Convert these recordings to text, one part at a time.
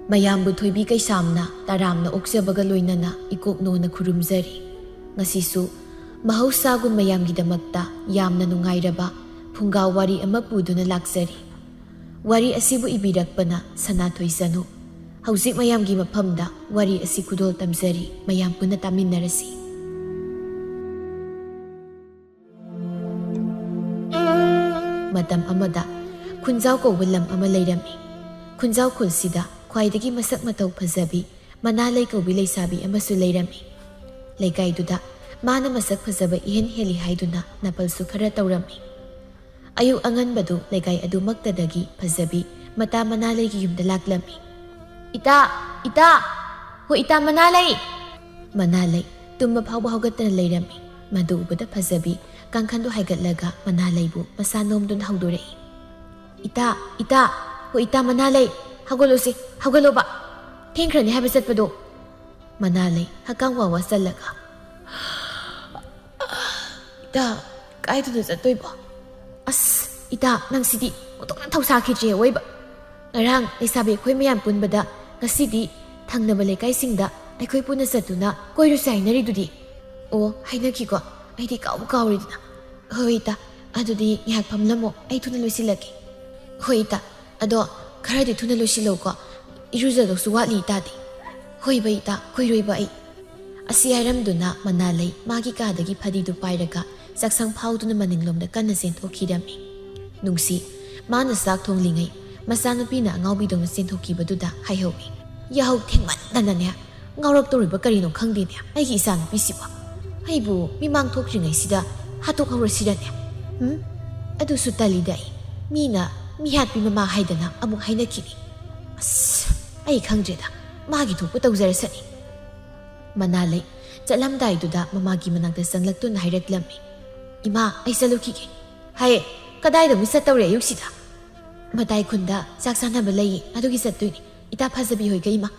ꯃꯌꯥꯝꯕꯨ ꯊꯣꯏꯕꯤ ꯀꯩꯁꯥꯝꯅ ꯇꯔꯥꯝꯅ ꯑꯣꯛꯆꯕꯒ ꯂꯣꯏꯅꯅ ꯏꯀꯣꯛꯅꯣꯅ ꯈꯨꯔꯨꯝꯖꯔꯤ꯫ ꯉꯁꯤꯁꯨ ꯃꯍꯧꯁꯥꯒꯨꯝ ꯃꯌꯥꯝꯒꯤꯗꯃꯛꯇ ꯌꯥꯝꯅ ꯅꯨꯡꯉꯥꯏꯔꯕ ꯐꯨꯡꯒꯥ ꯋꯥꯔꯤ ꯑꯃ ꯄꯨꯗꯨꯅ ꯂꯥꯛꯆꯔꯤ꯫ ꯋꯥꯔꯤ ꯑꯁꯤꯕꯨ ꯏꯕꯤꯔꯛꯄꯅ ꯁꯅꯥꯊꯣꯏ ꯆꯅꯨ꯫ ꯍꯧꯖꯤꯛ ꯃꯌꯥꯝꯒꯤ ꯃꯐꯝꯗ ꯋꯥꯔꯤ ꯑꯁꯤ ꯈꯨꯗꯣꯜ ꯇꯝꯖꯔꯤ, ꯃꯌꯥꯝ ꯄꯨꯟꯅ ꯇꯥꯃꯤꯟꯅꯔꯁꯤ꯫ ꯃꯇꯝ ꯑꯃꯗ ꯈꯨꯟꯖꯥꯎ ꯀꯧꯕ ꯂꯝ ꯑꯃ ꯂꯩꯔꯝꯃꯤ꯫ ꯈꯨꯟꯖꯥꯎ ꯈꯨꯜꯁꯤꯗ ꯈ꯭ꯋꯥꯏꯗꯒꯤ ꯃꯁꯛ ꯃꯇꯧ ꯐꯖꯕꯤ ꯃꯅꯥꯂꯩ ꯀꯧꯕꯤ ꯂꯩꯁꯥꯕꯤ ꯑꯃꯁꯨ ꯂꯩꯔꯝꯃꯤ꯫ ꯂꯩꯀꯥꯏꯗꯨꯗ ꯃꯥꯅ ꯃꯁꯛ ꯐꯖꯕ ꯏꯍꯦꯟ ꯍꯦꯜꯂꯤ ꯍꯥꯏꯗꯨꯅ ꯅꯥꯄꯜꯁꯨ ꯈꯔ ꯇꯧꯔꯝꯃꯤ꯫ ꯑꯌꯨꯛ ꯑꯉꯟꯕꯗꯨ ꯂꯩꯀꯥꯏ ꯑꯗꯨꯃꯛꯇꯗꯒꯤ ꯐꯖꯕꯤ ꯃꯇꯥ ꯃꯅꯥꯂꯩꯒꯤ ꯌꯨꯝꯗ ꯂꯥꯛꯂꯝꯃꯤ꯫ "ꯏꯇꯥ! ꯏꯇꯥ! ꯍꯣ ꯏꯇꯥ ꯃꯅꯥꯂꯩ!" ꯃꯅꯥꯂꯩ ꯇꯨꯝꯕ ꯐꯥꯎꯕ ꯍꯧꯒꯠꯇꯅ ꯂꯩꯔꯝꯃꯤ꯫ ꯃꯗꯨ ꯎꯕꯗ ꯐꯖꯕꯤ ꯀꯥꯡꯈꯟꯗꯨ ꯍꯥꯏꯒꯠꯂꯒ ꯃꯅꯥꯂꯩꯕꯨ ꯃꯁꯥ ꯅꯣꯝꯗꯨꯅ ꯍꯧꯗꯣꯔꯛꯏ꯫ "ꯏꯇꯥ! ꯏꯇꯥ! ꯍꯣ ꯏꯇꯥ ꯃꯅꯥꯂꯩ! ꯍꯧꯒꯠꯂꯨꯁꯤ, ꯍꯧꯒꯠꯂꯣꯕ! ꯊꯦꯡꯈ꯭ꯔꯅꯤ ꯍꯥꯏꯕ ꯆꯠꯄꯗꯣ!" ꯃꯅꯥꯂꯩ ꯍꯛꯀꯥꯝ ꯋꯥ ꯆꯜꯂꯒ, "ꯏꯇꯥ, ꯀꯥꯏꯗꯅꯣ ꯆꯠꯇꯣꯏꯕꯣ? ꯑꯁ ꯏꯇꯥ, ꯅꯪꯁꯤꯗꯤ ꯑꯣꯟꯊꯣꯛꯅ ꯊꯧꯁꯥꯈꯤꯗ꯭ꯔꯦ ꯑꯋꯣꯏꯕ! ꯉꯔꯥꯡ ꯂꯩꯁꯥꯕꯤ ꯑꯩꯈꯣꯏ ꯃꯌꯥꯝ ꯄꯨꯟꯕꯗ ꯉꯁꯤꯗꯤ ꯊꯪꯅꯕ ꯂꯩꯀꯥꯏꯁꯤꯡꯗ ꯑꯩꯈꯣꯏ ꯄꯨꯟꯅ ꯆꯠꯇꯨꯅ ꯀꯣꯏꯔꯨꯁꯦ ꯍꯥꯏꯅꯔꯤꯗꯨꯗꯤ?" "ꯑꯣ, ꯍꯥꯏꯅꯈꯤꯀꯣ, ꯑꯩꯗꯤ ꯀꯥꯎꯕꯨ ꯀꯥꯎꯔꯤꯗꯅ꯫ ꯍꯣꯏ ꯏꯇꯥ, ꯑꯗꯨꯗꯤ ꯉꯥꯏꯍꯥꯛ ꯐꯝꯂꯝꯃꯣ, ꯑꯩ ꯊꯨꯅ ꯂꯣꯏꯁꯤꯜꯂꯛꯀꯦ." "ꯍꯣꯏ ꯏꯇꯥ, ꯑꯗꯣ ꯈꯔꯗꯤ ꯊꯨꯅ ꯂꯣꯏꯁꯤꯜꯂꯧꯀꯣ, ꯏꯔꯨꯖꯗꯧꯁꯨ ꯋꯥꯠꯂꯤ ꯏꯇꯥꯗꯤ." "ꯍꯣꯏꯕ ꯏꯇꯥ, ꯀꯨꯏꯔꯣꯏꯕ ꯑꯩ." ꯑꯁꯤ ꯍꯥꯏꯔꯝꯗꯨꯅ ꯃꯅꯥꯂꯩ ꯃꯥꯒꯤ ꯀꯥꯗꯒꯤ ꯐꯗꯤꯗꯨ ꯄꯥꯏꯔꯒ ꯆꯥꯛꯁꯪ ꯐꯥꯎꯗꯨꯅ ꯃꯅꯤꯡꯂꯣꯝꯗ ꯀꯟꯅ ꯆꯦꯟꯊꯣꯛꯈꯤꯔꯝꯃꯤ꯫ ꯅꯨꯡꯁꯤ ꯃꯥꯅ ꯆꯥꯛ ꯊꯣꯡꯂꯤꯉꯩ ꯃꯆꯥꯅꯨꯄꯤꯅ ꯑꯉꯥꯎꯕꯤꯗꯧꯅ ꯆꯦꯟꯊꯣꯛꯈꯤꯕꯗꯨꯗ ꯍꯥꯏꯍꯧꯏ꯫ "ꯌꯥꯍꯧ ꯊꯦꯡꯃꯟꯗꯅꯅꯦ ꯉꯥꯎꯔꯛꯇꯧꯔꯤꯕ ꯀꯔꯤꯅꯣ ꯈꯪꯗꯦꯅꯦ ꯑꯩꯒꯤ ꯏꯆꯥꯅꯨꯄꯤꯁꯤꯕꯣ! ꯑꯩꯕꯨ ꯃꯤꯃꯥꯡ ꯊꯣꯛꯇ꯭ꯔꯤꯉꯩꯁꯤꯗ ꯍꯥꯠꯇꯣꯛꯍꯧꯔꯁꯤꯔꯅꯦ? ꯑꯗꯨꯁꯨ ꯇꯜꯂꯤꯗ ꯑꯩ, ꯃꯤꯅ ꯃꯤꯍꯥꯠꯄꯤ ꯃꯃꯥ ꯍꯥꯏꯗꯅ ꯑꯃꯨꯛ ꯍꯥꯏꯅꯈꯤꯅꯤ꯫ ꯑꯁ, ꯑꯩ ꯈꯪꯗ꯭ꯔꯦꯗ, ꯃꯥꯒꯤ ꯊꯣꯛꯄ ꯇꯧꯖꯔꯁꯅꯤ." ꯃꯅꯥꯂꯩ ꯆꯠꯂꯝꯗꯥꯏꯗꯨꯗ ꯃꯃꯥꯒꯤ ꯃꯅꯥꯛꯇ ꯆꯪꯂꯛꯇꯨꯅ ꯍꯥꯏꯔꯛꯂꯝꯃꯤ꯫ "ꯏꯃꯥ, ꯑꯩ ꯆꯠꯂꯨꯈꯤꯒꯦ." "ꯍꯥꯏ, ꯀꯗꯥꯏꯗ ꯑꯃꯨꯛ ꯆꯠꯇꯧꯔꯦ ꯑꯌꯨꯛꯁꯤꯗ?" "ꯃꯇꯥꯏ ꯈꯨꯟꯗ ꯆꯥꯛ ꯆꯥꯅꯕ ꯂꯩꯌꯦ, ꯑꯗꯨꯒꯤ ꯆꯠꯇꯣꯏꯅꯤ ꯏꯇꯥ ꯐꯖꯕꯤ ꯍꯣꯏꯒ ꯏꯃꯥ."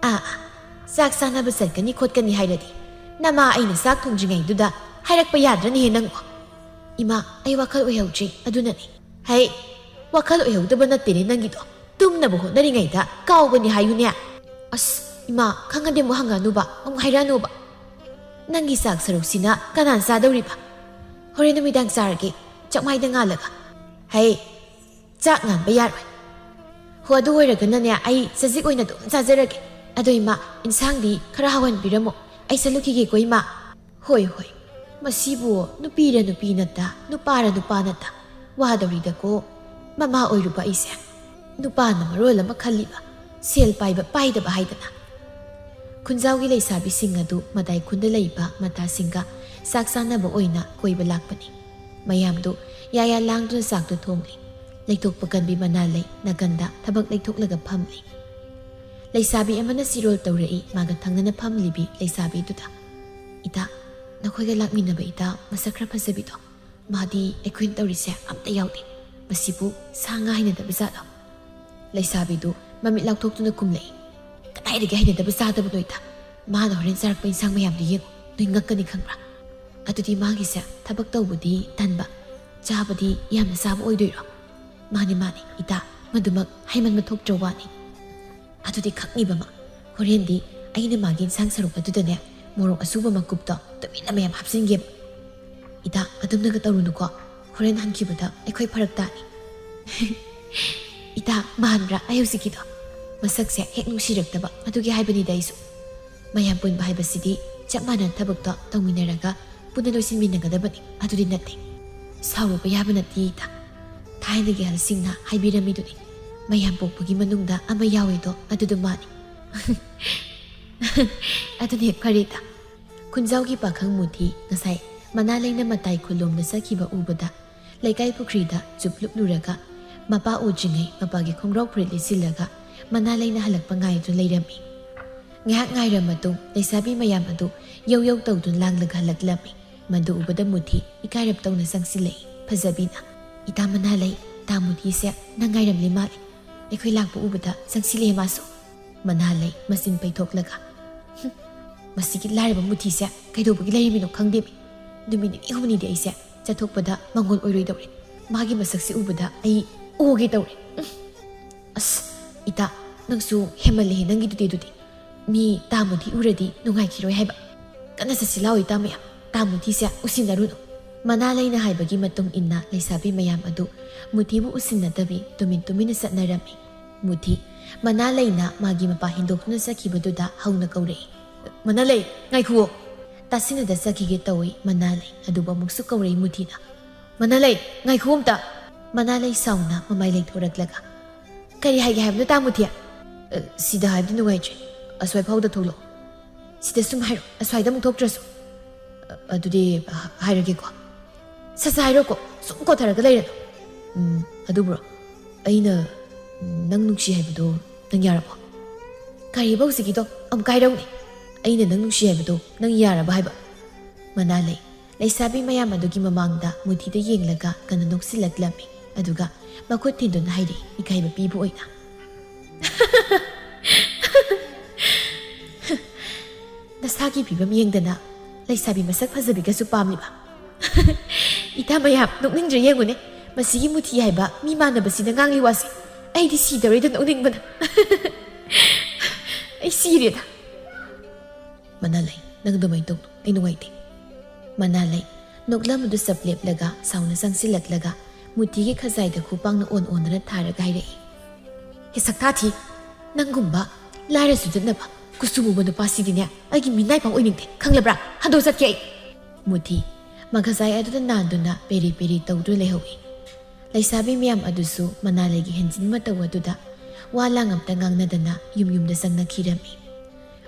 "ꯑꯥ, ꯆꯥꯛ ꯆꯥꯅꯕ ꯆꯠꯀꯅꯤ ꯈꯣꯠꯀꯅꯤ ꯍꯥꯏꯔꯗꯤ ꯅꯃꯥ ꯑꯩꯅ ꯆꯥꯛ ꯊꯣꯡꯗ꯭ꯔꯤꯉꯩꯗꯨꯗ ꯍꯥꯏꯔꯛꯄ ꯌꯥꯗ꯭ꯔꯅꯦꯍꯦ ꯅꯪꯕꯣ." "ꯏꯃꯥ, ꯑꯩ ꯋꯥꯈꯜ ꯑꯣꯏꯍꯧꯗ꯭ꯔꯤ ꯑꯗꯨꯅꯅꯤ." "ꯍꯩ, ꯋꯥꯈꯜ ꯑꯣꯏꯍꯧꯗꯕ ꯅꯠꯇꯦꯅꯦ ꯅꯪꯒꯤꯗꯣ, ꯇꯨꯝꯅꯕ ꯍꯣꯠꯅꯔꯤꯉꯩꯗ ꯀꯥꯎꯕꯅꯤ ꯍꯥꯏꯌꯨꯅꯦ." "ꯑꯁ ꯏꯃꯥ, ꯈꯪꯉꯗꯤ ꯑꯃꯨꯛ ꯍꯪꯉꯅꯨꯕ, ꯑꯃꯨꯛ ꯍꯥꯏꯔꯛꯑꯅꯨꯕ." "ꯅꯪꯒꯤ ꯆꯥꯛ ꯁꯔꯨꯛꯁꯤꯅ ꯀꯅꯥꯅ ꯆꯥꯗꯧꯔꯤꯕ?" "ꯍꯣꯔꯦꯟ ꯅꯨꯃꯤꯗꯥꯡ ꯆꯥꯔꯒꯦ, ꯆꯥꯛꯃꯥꯏꯗ ꯉꯥꯜꯂꯒ." "ꯍꯩ, ꯆꯥꯛ ꯉꯥꯟꯕ ꯌꯥꯔꯣꯏ." "ꯍꯣ, ꯑꯗꯨ ꯑꯣꯏꯔꯒꯅꯅꯦ ꯑꯩ ꯆꯖꯤꯛ ꯑꯣꯏꯅ ꯑꯗꯨꯝ ꯆꯥꯖꯔꯒꯦ. ꯑꯗꯣ ꯏꯃꯥ, ꯏꯟꯁꯥꯡꯗꯤ ꯈꯔ ꯍꯥꯎꯍꯟꯕꯤꯔꯝꯃꯣ, ꯑꯩ ꯆꯠꯂꯨꯈꯤꯒꯦꯀꯣ ꯏꯃꯥ." "ꯍꯣꯏ ꯍꯣꯏ, ꯃꯁꯤꯕꯨ ꯅꯨꯄꯤꯔ ꯅꯨꯄꯤ ꯅꯠꯇ, ꯅꯨꯄꯥꯔ ꯅꯨꯄꯥ ꯅꯠꯇ ꯋꯥꯗꯧꯔꯤꯗꯀꯣ ꯃꯃꯥ ꯑꯣꯏꯔꯨꯕ ꯑꯩꯁꯦ꯫ ꯅꯨꯄꯥꯅ ꯃꯔꯣꯜ ꯑꯃ ꯈꯜꯂꯤꯕ, ꯁꯦꯜ ꯄꯥꯏꯕ ꯄꯥꯏꯗꯕ ꯍꯥꯏꯗꯅ." ꯈꯨꯟꯖꯥꯎꯒꯤ ꯂꯩꯁꯥꯕꯤꯁꯤꯡ ꯑꯗꯨ ꯃꯇꯥꯏ ꯈꯨꯟꯗ ꯂꯩꯕ ꯃꯇꯥꯁꯤꯡꯒ ꯆꯥꯛ ꯆꯥꯅꯕ ꯑꯣꯏꯅ ꯀꯣꯏꯕ ꯂꯥꯛꯄꯅꯤ꯫ ꯃꯌꯥꯝꯗꯨ ꯌꯥꯌꯥ ꯂꯥꯡꯗꯨꯅ ꯆꯥꯛꯇꯨ ꯊꯣꯡꯂꯤ꯫ ꯂꯩꯊꯣꯛꯄ ꯀꯟꯕꯤ ꯃꯅꯥꯂꯩ ꯅꯥꯀꯟꯗ ꯊꯕꯛ ꯂꯩꯊꯣꯛꯂꯒ ꯐꯝꯂꯤ꯫ ꯂꯩꯁꯥꯕꯤ ꯑꯃꯅ ꯆꯤꯔꯣꯜ ꯇꯧꯔꯛꯏ ꯃꯥꯒ ꯊꯪꯅꯅ ꯐꯝꯂꯤꯕꯤ ꯂꯩꯁꯥꯕꯤꯗꯨꯗ꯫ "ꯏꯇꯥ, ꯅꯈꯣꯏꯒ ꯂꯥꯛꯃꯤꯟꯅꯕ ꯏꯇꯥ ꯃꯁꯛ ꯈꯔ ꯐꯖꯕꯤꯗꯣ, ꯃꯥꯗꯤ ꯑꯩꯈꯣꯏꯅ ꯇꯧꯔꯤꯁꯦ ꯑꯝꯇ ꯌꯥꯎꯗꯦ, ꯃꯁꯤꯕꯨ ꯁꯥ ꯉꯥ ꯍꯩꯅꯗꯕ ꯖꯥꯠꯂꯣ?" ꯂꯩꯁꯥꯕꯤꯗꯨ ꯃꯃꯤꯠ ꯂꯥꯎꯊꯣꯛꯇꯨꯅ ꯈꯨꯝꯂꯛꯏ꯫ "ꯀꯗꯥꯏꯗꯒꯤ ꯍꯩꯅꯗꯕ ꯆꯥꯗꯕꯅꯣ ꯏꯇꯥ, ꯃꯥꯅ ꯍꯣꯔꯦꯟ ꯆꯥꯔꯛꯄ ꯏꯟꯁꯥꯡ ꯃꯌꯥꯝꯗꯨ ꯌꯦꯡꯉꯨ, ꯅꯣꯏ ꯉꯛꯀꯅꯤ ꯈꯪꯕ꯭ꯔꯥ? ꯑꯗꯨꯗꯤ ꯃꯥꯒꯤꯁꯦ ꯊꯕꯛ ꯇꯧꯕꯗꯤ ꯇꯟꯕ, ꯆꯥꯕꯗꯤ ꯌꯥꯝꯅ ꯆꯥꯕ ꯑꯣꯏꯗꯣꯏꯔꯣ?" "ꯃꯥꯅꯤ ꯃꯥꯅꯤ ꯏꯇꯥ, ꯃꯗꯨꯃꯛ ꯍꯩꯃꯟꯕ ꯊꯣꯛꯇ꯭ꯔ ꯋꯥꯅꯤ." "ꯑꯗꯨꯗꯤ ꯈꯛꯅꯤꯕ ꯃꯥ, ꯍꯣꯔꯦꯟꯗꯤ ꯑꯩꯅ ꯃꯥꯒꯤ ꯏꯟꯁꯥꯡ ꯁꯔꯨꯛ ꯑꯗꯨꯗꯅꯦ ꯃꯣꯔꯣꯛ ꯑꯁꯨꯕ ꯃꯀꯨꯞꯇꯣ ꯇꯨꯃꯤꯟꯅ ꯃꯌꯥꯝ ꯍꯥꯞꯆꯤꯟꯒꯦꯕ." "ꯏꯇꯥ, ꯑꯗꯨꯝꯅꯒ ꯇꯧꯔꯨꯅꯨꯀꯣ, ꯍꯣꯔꯦꯟ ꯍꯟꯈꯤꯕꯗ ꯑꯩꯈꯣꯏ ꯐꯔꯛ ꯇꯥꯅꯤ." "ꯏꯇꯥ, ꯃꯥꯟꯕ꯭ꯔꯥ ꯑꯩ ꯍꯧꯖꯤꯛꯀꯤꯗꯣ? ꯃꯁꯛꯁꯦ ꯍꯦꯛ ꯅꯨꯡꯁꯤꯔꯛꯇꯕ, ꯑꯗꯨꯒꯤ ꯍꯥꯏꯕꯅꯤꯗ ꯑꯩꯁꯨ꯫ ꯃꯌꯥꯝ ꯄꯨꯟꯕ ꯍꯥꯏꯕꯁꯤꯗꯤ ꯆꯞ ꯃꯥꯟꯅ ꯊꯕꯛꯇꯣ ꯇꯧꯃꯤꯟꯅꯔꯒ ꯄꯨꯟꯅ ꯂꯣꯏꯁꯤꯟꯃꯤꯟꯅꯒꯗꯕꯅꯤ, ꯑꯗꯨꯗꯤ ꯅꯠꯇꯦ." "ꯁꯥꯎꯔꯨꯕ ꯌꯥꯕ ꯅꯠꯇꯦ ꯏꯇꯥ, ꯊꯥꯏꯅꯒꯤ ꯑꯍꯜꯁꯤꯡꯅ ꯍꯥꯏꯕꯤꯔꯝꯃꯤꯗꯨꯅꯤ, ꯃꯌꯥꯝ ꯄꯣꯛꯄꯒꯤ ꯃꯅꯨꯡꯗ ꯑꯃ ꯌꯥꯎꯋꯦꯗꯣ ꯑꯗꯨꯗꯣ ꯃꯥꯅꯤ." "ꯑꯗꯨꯅ ꯍꯦꯛ ꯐꯔꯦ ꯏꯇꯥ." ꯈꯨꯟꯖꯥꯎꯒꯤ ꯄꯥꯈꯪ ꯃꯨꯊꯤ ꯉꯁꯥꯏ ꯃꯅꯥꯂꯩꯅ ꯃꯇꯥꯏ ꯈꯨꯜꯂꯣꯝꯗ ꯆꯠꯈꯤꯕ ꯎꯕꯗ ꯂꯩꯀꯥꯏ ꯄꯨꯈ꯭ꯔꯤꯗ ꯆꯨꯞꯂꯨꯞꯂꯨꯔꯒ ꯃꯄꯥ ꯎꯗ꯭ꯔꯤꯉꯩ ꯃꯄꯥꯒꯤ ꯈꯣꯡꯒ꯭ꯔꯥꯎ ꯐꯨꯔꯤꯠ ꯂꯤꯠꯁꯤꯜꯂꯒ ꯃꯅꯥꯂꯩꯅ ꯍꯜꯂꯛꯄ ꯉꯥꯏꯗꯨꯅ ꯂꯩꯔꯝꯃꯤ꯫ ꯉꯥꯏꯍꯥꯛ ꯉꯥꯏꯔ ꯃꯇꯨꯡ ꯂꯩꯁꯥꯕꯤ ꯃꯌꯥꯝ ꯑꯗꯨ ꯌꯧ ꯌꯧ ꯇꯧꯗꯨꯅ ꯂꯥꯡꯂꯒ ꯍꯜꯂꯛꯂꯝꯃꯤ꯫ ꯃꯗꯨ ꯎꯕꯗ ꯃꯨꯊꯤ ꯏꯀꯥꯏꯔꯞ ꯇꯧꯅ ꯆꯪꯁꯤꯜꯂꯛꯏ꯫ ꯐꯖꯕꯤꯅ, "ꯏꯇꯥ ꯃꯅꯥꯂꯩ, ꯇꯥ ꯃꯨꯊꯤꯁꯦ ꯅꯪ ꯉꯥꯏꯔꯝꯂꯤ ꯃꯥꯜꯂꯤ, ꯑꯩꯈꯣꯏ ꯂꯥꯛꯄ ꯎꯕꯗ ꯆꯪꯁꯤꯜꯂꯛꯑꯦ ꯃꯥꯁꯨ." ꯃꯅꯥꯂꯩ ꯃꯆꯤꯟ ꯄꯩꯊꯣꯛꯂꯒ, "ꯃꯁꯤꯒꯤ ꯂꯥꯏꯔꯕ ꯃꯨꯊꯤꯁꯦ ꯀꯩꯗꯧꯕꯒꯤ ꯂꯩꯔꯝꯃꯤꯅꯣ ꯈꯪꯗꯦꯃꯤ, ꯅꯨꯃꯤꯠ ꯅꯤꯅꯤ ꯍꯨꯝꯅꯤꯗꯤ ꯑꯩꯁꯦ ꯆꯠꯊꯣꯛꯄꯗ ꯃꯪꯒꯣꯜ ꯑꯣꯏꯔꯣꯏꯗꯧꯔꯦ, ꯃꯥꯒꯤ ꯃꯁꯛꯁꯦ ꯎꯕꯗ ꯑꯩ ꯑꯣꯒꯦ ꯇꯧꯔꯦ." "ꯑꯁ ꯏꯇꯥ, ꯅꯪꯁꯨ ꯍꯦꯃꯜꯂꯦ ꯅꯪꯒꯤꯗꯨꯗꯤ ꯃꯤ ꯇꯥꯃꯨꯗꯤ ꯎꯔꯗꯤ ꯅꯨꯡꯉꯥꯏꯈꯤꯔꯣꯏ ꯍꯥꯏꯕ ꯀꯟꯅ ꯆꯠꯁꯤ ꯂꯥꯎꯏ ꯇꯥ ꯃꯌꯥꯝ ꯇꯥꯃꯨꯗꯤꯁꯦ ꯎꯁꯤꯟꯅꯔꯨꯅꯨ ꯃꯅꯥ ꯂꯩꯅ ꯍꯥꯏꯕꯒꯤ ꯃꯇꯨꯡ ꯏꯟꯅ ꯂꯩꯁꯥꯕꯤ ꯃꯌꯥꯝ ꯑꯗꯨ ꯃꯨꯊꯤꯕꯨ ꯎꯁꯤꯟꯅꯗꯕꯤ ꯇꯨꯃꯤꯟ ꯇꯨꯃꯤꯟꯅ ꯆꯠꯅꯔꯝꯃꯤ ꯃꯨꯊꯤ ꯃꯅꯥ ꯂꯩꯅ ꯃꯥꯒꯤ ꯃꯄꯥ ꯍꯤꯟꯗꯣꯛꯇꯨꯅ ꯆꯠꯈꯤꯕꯗꯨꯗ ꯍꯧꯅ ꯀꯧꯔꯛꯏ ꯃꯅꯥ ꯂꯩ ꯉꯥꯏꯈꯨꯑꯣ ꯇꯥꯁꯤꯟꯅꯗ ꯆꯠꯈꯤꯒꯦ ꯇꯧꯏ ꯃꯅꯥ ꯂꯩ ꯑꯗꯨꯕꯨ ꯑꯃꯨꯛꯁꯨ ꯀꯧꯔꯛꯏ ꯃꯨꯊꯤꯅ ꯃꯅꯥ ꯂꯩ ꯉꯥꯏꯈꯨ ꯑꯝꯇ ꯃꯅꯥ ꯂꯩ ꯁꯥꯎꯅ ꯃꯃꯥꯏ ꯂꯩꯊꯣꯔꯛꯂꯒ ꯀꯔꯤ ꯍꯥꯏꯒꯦ ꯍꯥꯏꯕꯅꯣ ꯇꯥ ꯃꯨꯊꯤ ꯁꯤꯗ ꯍꯥꯏꯕꯗꯤ ꯅꯨꯡꯉꯥꯏꯇ꯭ꯔꯦ ꯑꯁ꯭ꯋꯥꯏ ꯐꯥꯎꯗ ꯊꯣꯛꯂꯛꯑꯣ ꯁꯤꯗ ꯁꯨꯝ ꯍꯥꯏꯔꯣ ꯑꯁ꯭ꯋꯥꯏꯗ ꯑꯃꯨꯛ ꯊꯣꯛꯇ꯭ꯔꯁꯨ ꯑꯗꯨꯗꯤ ꯍꯥꯏꯔꯒꯦꯀꯣ ꯁꯠ ꯍꯥꯏꯔꯣꯀꯣ ꯁꯨꯝ ꯀꯣꯊꯔꯒ ꯂꯩꯔꯅꯨ ꯑꯗꯨꯕꯨꯔꯣ ꯑꯩꯅ ꯅꯪ ꯅꯨꯡꯁꯤ ꯍꯥꯏꯕꯗꯣ ꯅꯪ ꯌꯥꯔꯕꯣ ꯀꯔꯤꯕ ꯍꯧꯖꯤꯛꯀꯤꯗꯣ ꯑꯃꯨꯛ ꯍꯥꯏꯔꯧꯅꯦ ꯑꯩꯅ ꯅꯪ ꯅꯨꯡꯁꯤ ꯍꯥꯏꯕꯗꯣ ꯅꯪ ꯌꯥꯔꯕ ꯍꯥꯏꯕ ꯃꯅꯥ ꯂꯩ ꯂꯩꯁꯥꯕꯤ ꯃꯌꯥꯝ ꯑꯗꯨꯒꯤ ꯃꯃꯥꯡꯗ ꯃꯨꯊꯤꯗ ꯌꯦꯡꯂꯒ ꯀꯟꯅ ꯅꯣꯛꯁꯤꯜꯂꯛꯂꯝꯃꯤ ꯑꯗꯨꯒ ꯃꯈꯨꯠ ꯊꯤꯟꯗꯨꯅ ꯍꯥꯏꯔꯛꯏ ꯏꯀꯥꯏꯕ ꯄꯤꯕ ꯑꯣꯏꯅ ꯅꯁꯥꯒꯤ ꯐꯤꯕꯝ ꯌꯦꯡꯗꯅ ꯂꯩꯁꯥꯕꯤ ꯃꯁꯛ ꯐꯖꯕꯤꯒꯁꯨ ꯄꯥꯝꯂꯤꯕ ꯏꯇꯥ ꯃꯌꯥꯝ ꯅꯣꯛꯅꯤꯡꯗ꯭ꯔꯦ ꯌꯦꯡꯉꯨꯅꯦ ꯃꯁꯤꯒꯤ ꯃꯨꯊꯤ ꯍꯥꯏꯕ ꯃꯤ ꯃꯥꯟꯅꯕꯁꯤꯅ ꯉꯥꯡꯂꯤ ꯋꯥꯁꯦ ꯑꯩꯗꯤ ꯁꯤꯗꯧꯔꯦꯗ ꯅꯣꯛꯅꯤꯡꯕꯅ ꯑꯩ ꯁꯤꯔꯦꯗ ꯃꯅꯥ ꯂꯩ ꯅꯪ ꯑꯗꯨꯃꯥꯏꯅ ꯇꯧꯅꯨ ꯑꯩ ꯅꯨꯡꯉꯥꯏꯇꯦ ꯃꯅꯥ ꯂꯩ ꯅꯣꯛꯂꯝꯕꯗꯨ ꯆꯞ ꯂꯦꯞꯂꯒ ꯁꯥꯎꯅ ꯆꯪꯁꯤꯜꯂꯛꯂꯒ ꯃꯨꯊꯤꯒꯤ ꯈꯖꯥꯏꯗ ꯈꯨꯄꯥꯡꯅ ꯑꯣꯟꯗꯨꯅ ꯊꯥꯔꯒ ꯍꯥꯏꯔꯛꯏ ꯍꯦꯁꯛ ꯊꯥꯊꯤ ꯅꯪꯒꯨꯝꯕ ꯂꯥꯏꯔꯁꯨ ꯆꯠꯅꯕ ꯀꯨꯆꯨ ꯃꯨꯕ ꯅꯨꯄꯥꯁꯤꯗꯤꯅꯦ ꯑꯩꯒꯤ ꯃꯤꯅꯥꯏꯐꯥꯎ ꯑꯣꯏꯅꯤꯡꯗꯦ ꯈꯪꯂꯕ꯭ꯔꯥ ꯍꯟꯗꯣꯛ ꯆꯠꯀꯦ ꯑꯩ ꯃꯨꯊꯤ ꯃꯈꯖꯥꯏ ꯑꯗꯨꯗ ꯅꯥꯟꯗꯨꯅ ꯄꯦꯔꯤ ꯄꯦꯔꯤ ꯇꯧꯗꯨꯅ ꯂꯩꯍꯧꯏ ꯂꯩꯁꯥꯕꯤ ꯃꯌꯥꯝ ꯑꯗꯨꯁꯨ ꯃꯅꯥ ꯂꯩꯒꯤ ꯍꯦꯟꯖꯤꯟ ꯃꯇꯧ ꯑꯗꯨꯗ ꯋꯥ ꯂꯥꯡ ꯑꯝꯇ ꯉꯥꯡꯅꯗꯅ ꯌꯨꯝꯗ ꯆꯪꯅꯈꯤꯔꯝꯃꯤ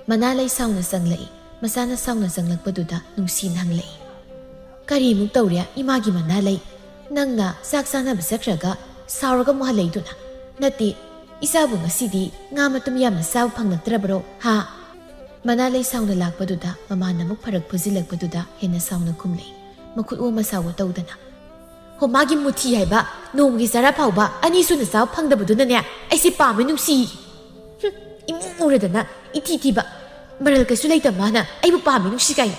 ꯃꯅꯥ ꯂꯩ ꯁꯥꯎꯅ ꯆꯪꯂꯛꯏ ꯃꯁꯥꯅ ꯁꯥꯎꯅ ꯆꯪꯂꯛꯄꯗꯨꯗ ꯅꯨꯡꯁꯤꯅ ꯍꯪꯂꯛꯏ ꯀꯔꯤꯃꯨꯛ ꯇꯧꯔꯦ ꯏꯃꯥꯒꯤ ꯃꯅꯥ ꯂꯩ ꯅꯪꯅ ꯆꯥꯛ ꯆꯥꯅꯕ ꯆꯠꯈ꯭ꯔꯒ ꯁꯥꯎꯔꯒ ꯑꯃꯨꯛ ꯍꯜꯂꯛꯏꯗꯨꯅ ꯅꯠꯇꯦ ꯏꯆꯥꯕꯨ ꯉꯁꯤꯗꯤ ꯉꯥ ꯃꯇꯨꯝ ꯌꯥꯝꯅ ꯆꯥꯕ ꯐꯪꯂꯛꯇ꯭ꯔꯕ꯭ꯔꯣ ꯍꯥ ꯃꯅꯥ ꯂꯩ ꯁꯥꯎꯅ ꯂꯥꯛꯄꯗꯨꯗ ꯃꯃꯥꯅ ꯑꯃꯨꯛ ꯐꯔꯛ ꯐꯨꯖꯤꯜꯂꯛꯄꯗꯨꯗ ꯍꯦꯟꯅ ꯁꯥꯎꯅ ꯈꯨꯝꯂꯛꯏ ꯃꯈꯨꯠ ꯑꯣꯃ ꯁꯥꯎꯕ ꯇꯧꯗꯅ ꯍꯣ ꯃꯥꯒꯤ ꯃꯨꯊꯤ ꯍꯥꯏꯕ ꯅꯣꯡꯃꯒꯤ ꯆꯔꯥ ꯐꯥꯎꯕ ꯑꯅꯤ ꯁꯨꯅ ꯆꯥꯕ ꯐꯪꯗꯕꯗꯨꯅꯅꯦ ꯑꯩꯁꯦ ꯄꯥꯝꯃꯦ ꯅꯨꯡꯁꯤ ꯏꯃꯨꯡ ꯎꯔꯗꯅ ꯏꯊꯤ ꯊꯤꯕ ꯃꯔꯜ ꯀꯩꯁꯨ ꯂꯩꯇꯕ ꯃꯥꯅ ꯑꯩꯕꯨ ꯄꯥꯝꯃꯦ ꯅꯨꯡꯁꯤ ꯀꯥꯏꯅ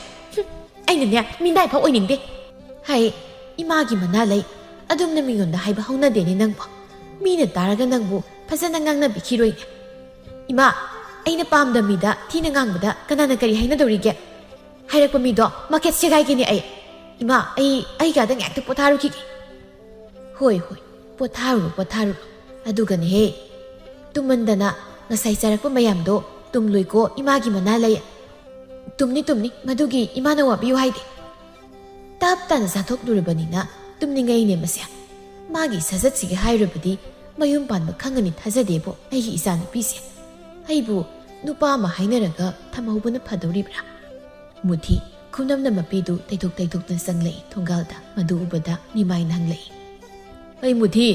ꯑꯩꯅꯅꯦ ꯃꯤꯅꯥꯏꯐꯥꯎ ꯑꯣꯏꯅꯤꯡꯗꯦ ꯍꯥꯏ ꯏꯃꯥꯒꯤ ꯃꯅꯥ ꯂꯩ ꯑꯗꯨꯝꯅ ꯃꯤꯉꯣꯟꯗ ꯍꯥꯏꯕ ꯍꯧꯅꯗꯦꯅꯦ ꯅꯪꯕꯨ ꯃꯤꯅ ꯇꯥꯔꯒ ꯅꯪꯕు ꯐꯖꯅ ꯉꯥꯡꯅꯕꯤꯈꯤꯔꯣꯏꯅꯦ ꯏꯃꯥ ꯑꯩꯅ ꯄꯥꯝꯗꯕ ꯃꯤꯗ ꯊꯤꯅ ꯉꯥꯡꯕꯗ ꯀꯅꯥꯅ ꯀꯔꯤ ꯍꯥꯏꯅꯗꯧꯔꯤꯒꯦ ꯍꯥꯏꯔꯛꯄ ꯃꯤꯗꯣ ꯃꯀꯦꯠ ꯁꯦꯒꯥꯏꯒꯦꯅꯦ ꯏꯃꯥ ꯑꯩꯒꯥꯗ ꯉꯥꯛꯇ ꯄꯣꯊꯥꯔꯨꯈꯤꯒꯦ ꯍꯣꯏ ꯄꯣꯊꯥꯔꯨꯔꯣ ꯑꯗꯨꯒꯅꯦꯍꯦ ꯇꯨꯝꯃꯟꯗꯅ ꯉꯁꯥꯏ ꯆꯥꯔꯛꯄ ꯃꯌꯥꯝꯗꯣ ꯇꯨꯝꯂꯣꯏꯀꯣ ꯏꯃꯥꯒꯤ ꯃꯅꯥ ꯂꯩ ꯇꯨꯝꯅꯤ ꯃꯗꯨꯒꯤ ꯏꯃꯥꯅ ꯋꯥꯕꯤꯌꯨ ꯍꯥꯏꯗꯦ ꯇꯞ ꯇꯥꯅ ꯆꯥꯊꯣꯛꯂꯨꯔꯕꯅꯤꯅ ꯇꯨꯝꯅꯤꯡꯉꯩꯅꯦ ꯃꯁꯦ ꯃꯥꯒꯤ ꯁꯖꯠꯁꯤꯒ ꯍꯥꯏꯔꯨꯕꯗꯤ ꯃꯌꯨꯝ ꯄꯥꯟꯕ ꯈꯪꯒꯅꯤ ꯊꯥꯖꯗꯦꯕꯣ ꯑꯩꯒꯤ ꯏꯆꯥ ꯅꯨꯄꯤꯁꯦ ꯑꯩꯕꯨ ꯅꯨꯄꯥ ꯑꯃ ꯍꯥꯏꯅꯔꯒ ꯊꯝꯍꯧꯕꯅ ꯐꯗꯧꯔꯤꯕ꯭ꯔꯥ ꯃꯨꯊꯤ ꯈꯨꯅꯝꯅ ꯃꯄꯤꯗꯨ ꯇꯩꯊꯣꯛꯇꯨꯅ ꯆꯪꯂꯛꯏ ꯊꯣꯡꯒꯥꯜꯗ ꯃꯗꯨ ꯎꯕꯗ ꯃꯤꯃꯥꯏꯅ ꯍꯪꯂꯛꯏ ꯑꯩ ꯃꯨꯊꯤ